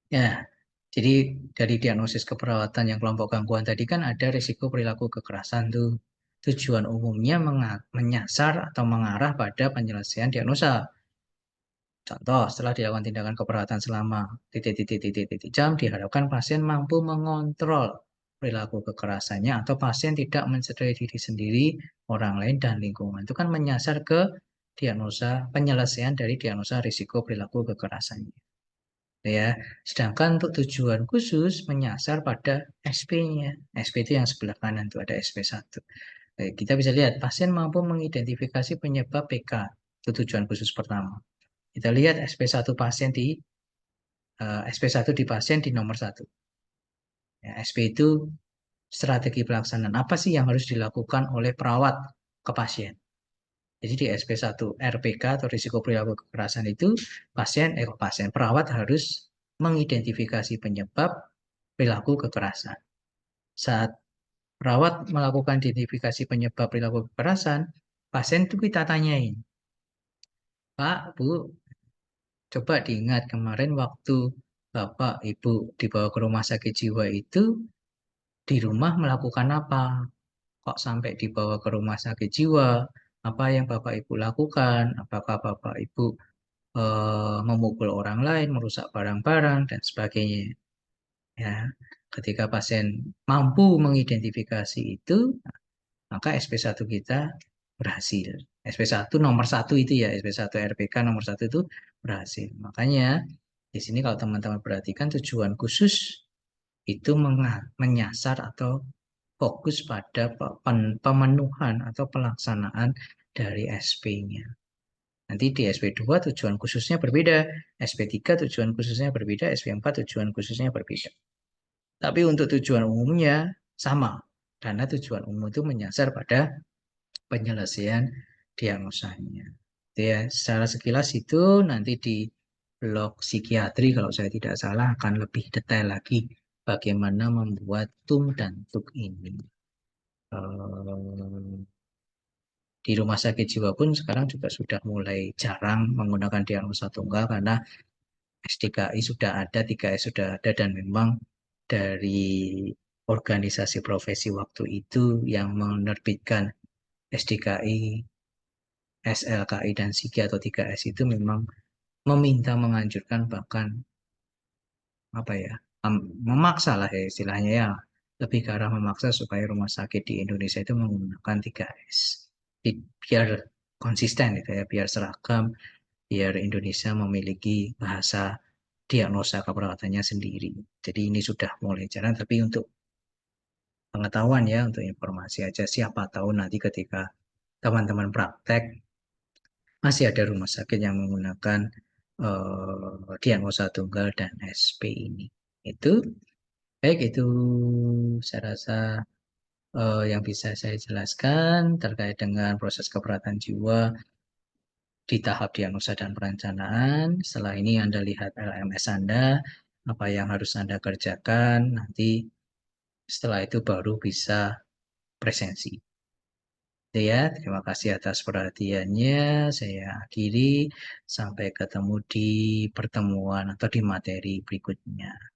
Ya, jadi dari diagnosis keperawatan yang kelompok gangguan tadi kan ada risiko perilaku kekerasan tuh. Tujuan umumnya menyasar atau mengarah pada penyelesaian diagnosa. Contoh, setelah dilakukan tindakan keperawatan selama titik-titik jam, diharapkan pasien mampu mengontrol perilaku kekerasannya atau pasien tidak mencederai diri sendiri, orang lain, dan lingkungan. Itu kan menyasar ke diagnosa penyelesaian dari diagnosa risiko perilaku kekerasannya. Ya, sedangkan untuk tujuan khusus menyasar pada SP-nya. SP itu yang sebelah kanan itu ada SP1. Kita bisa lihat pasien mampu mengidentifikasi penyebab PK. Itu tujuan khusus pertama. Kita lihat SP1 pasien di SP1 di pasien di nomor 1. Ya, SP itu strategi pelaksanaan apa sih yang harus dilakukan oleh perawat ke pasien. Jadi di SP1 RPK atau risiko perilaku kekerasan itu pasien perawat harus mengidentifikasi penyebab perilaku kekerasan. Saat perawat melakukan identifikasi penyebab perilaku kekerasan, pasien itu kita tanyain, Pak, Bu, coba diingat kemarin waktu Bapak Ibu dibawa ke rumah sakit jiwa itu di rumah melakukan apa? Kok sampai dibawa ke rumah sakit jiwa? Apa yang Bapak Ibu lakukan? Apakah Bapak Ibu memukul orang lain, merusak barang-barang dan sebagainya? Ya, ketika pasien mampu mengidentifikasi itu, maka SP1 kita berhasil. SP1 nomor 1 itu ya, SP1 RPK nomor 1 itu berhasil. Makanya di sini kalau teman-teman perhatikan tujuan khusus itu menyasar atau fokus pada pemenuhan atau pelaksanaan dari SP-nya. Nanti di SP2 tujuan khususnya berbeda, SP3 tujuan khususnya berbeda, SP4 tujuan khususnya berbeda. Tapi untuk tujuan umumnya sama, karena tujuan umum itu menyasar pada penyelesaian diagnosanya. Itu ya, secara sekilas itu nanti di blog psikiatri kalau saya tidak salah akan lebih detail lagi bagaimana membuat TUM dan TUK ini. Eh, di rumah sakit jiwa pun sekarang juga sudah mulai jarang menggunakan diagnosa tunggal karena SDKI sudah ada, 3S sudah ada, dan memang dari organisasi profesi waktu itu yang menerbitkan SDKI, SLKI, dan SIGI atau 3S itu memang meminta, menganjurkan, bahkan apa ya, memaksa lah ya istilahnya ya, lebih ke arah memaksa supaya rumah sakit di Indonesia itu menggunakan 3S. Biar konsisten gitu ya, biar seragam, biar Indonesia memiliki bahasa diagnosa keperawatannya sendiri. Jadi ini sudah mulai jalan, tapi untuk pengetahuan ya, untuk informasi aja, siapa tahu nanti ketika teman-teman praktek masih ada rumah sakit yang menggunakan diagnosa tunggal dan SP ini. Itu baik, itu saya rasa yang bisa saya jelaskan terkait dengan proses keperawatan jiwa di tahap diagnosa dan perencanaan. Setelah ini Anda lihat LMS Anda, apa yang harus Anda kerjakan, nanti setelah itu baru bisa presensi. Itu ya, terima kasih atas perhatiannya. Saya akhiri. Sampai ketemu di pertemuan atau di materi berikutnya.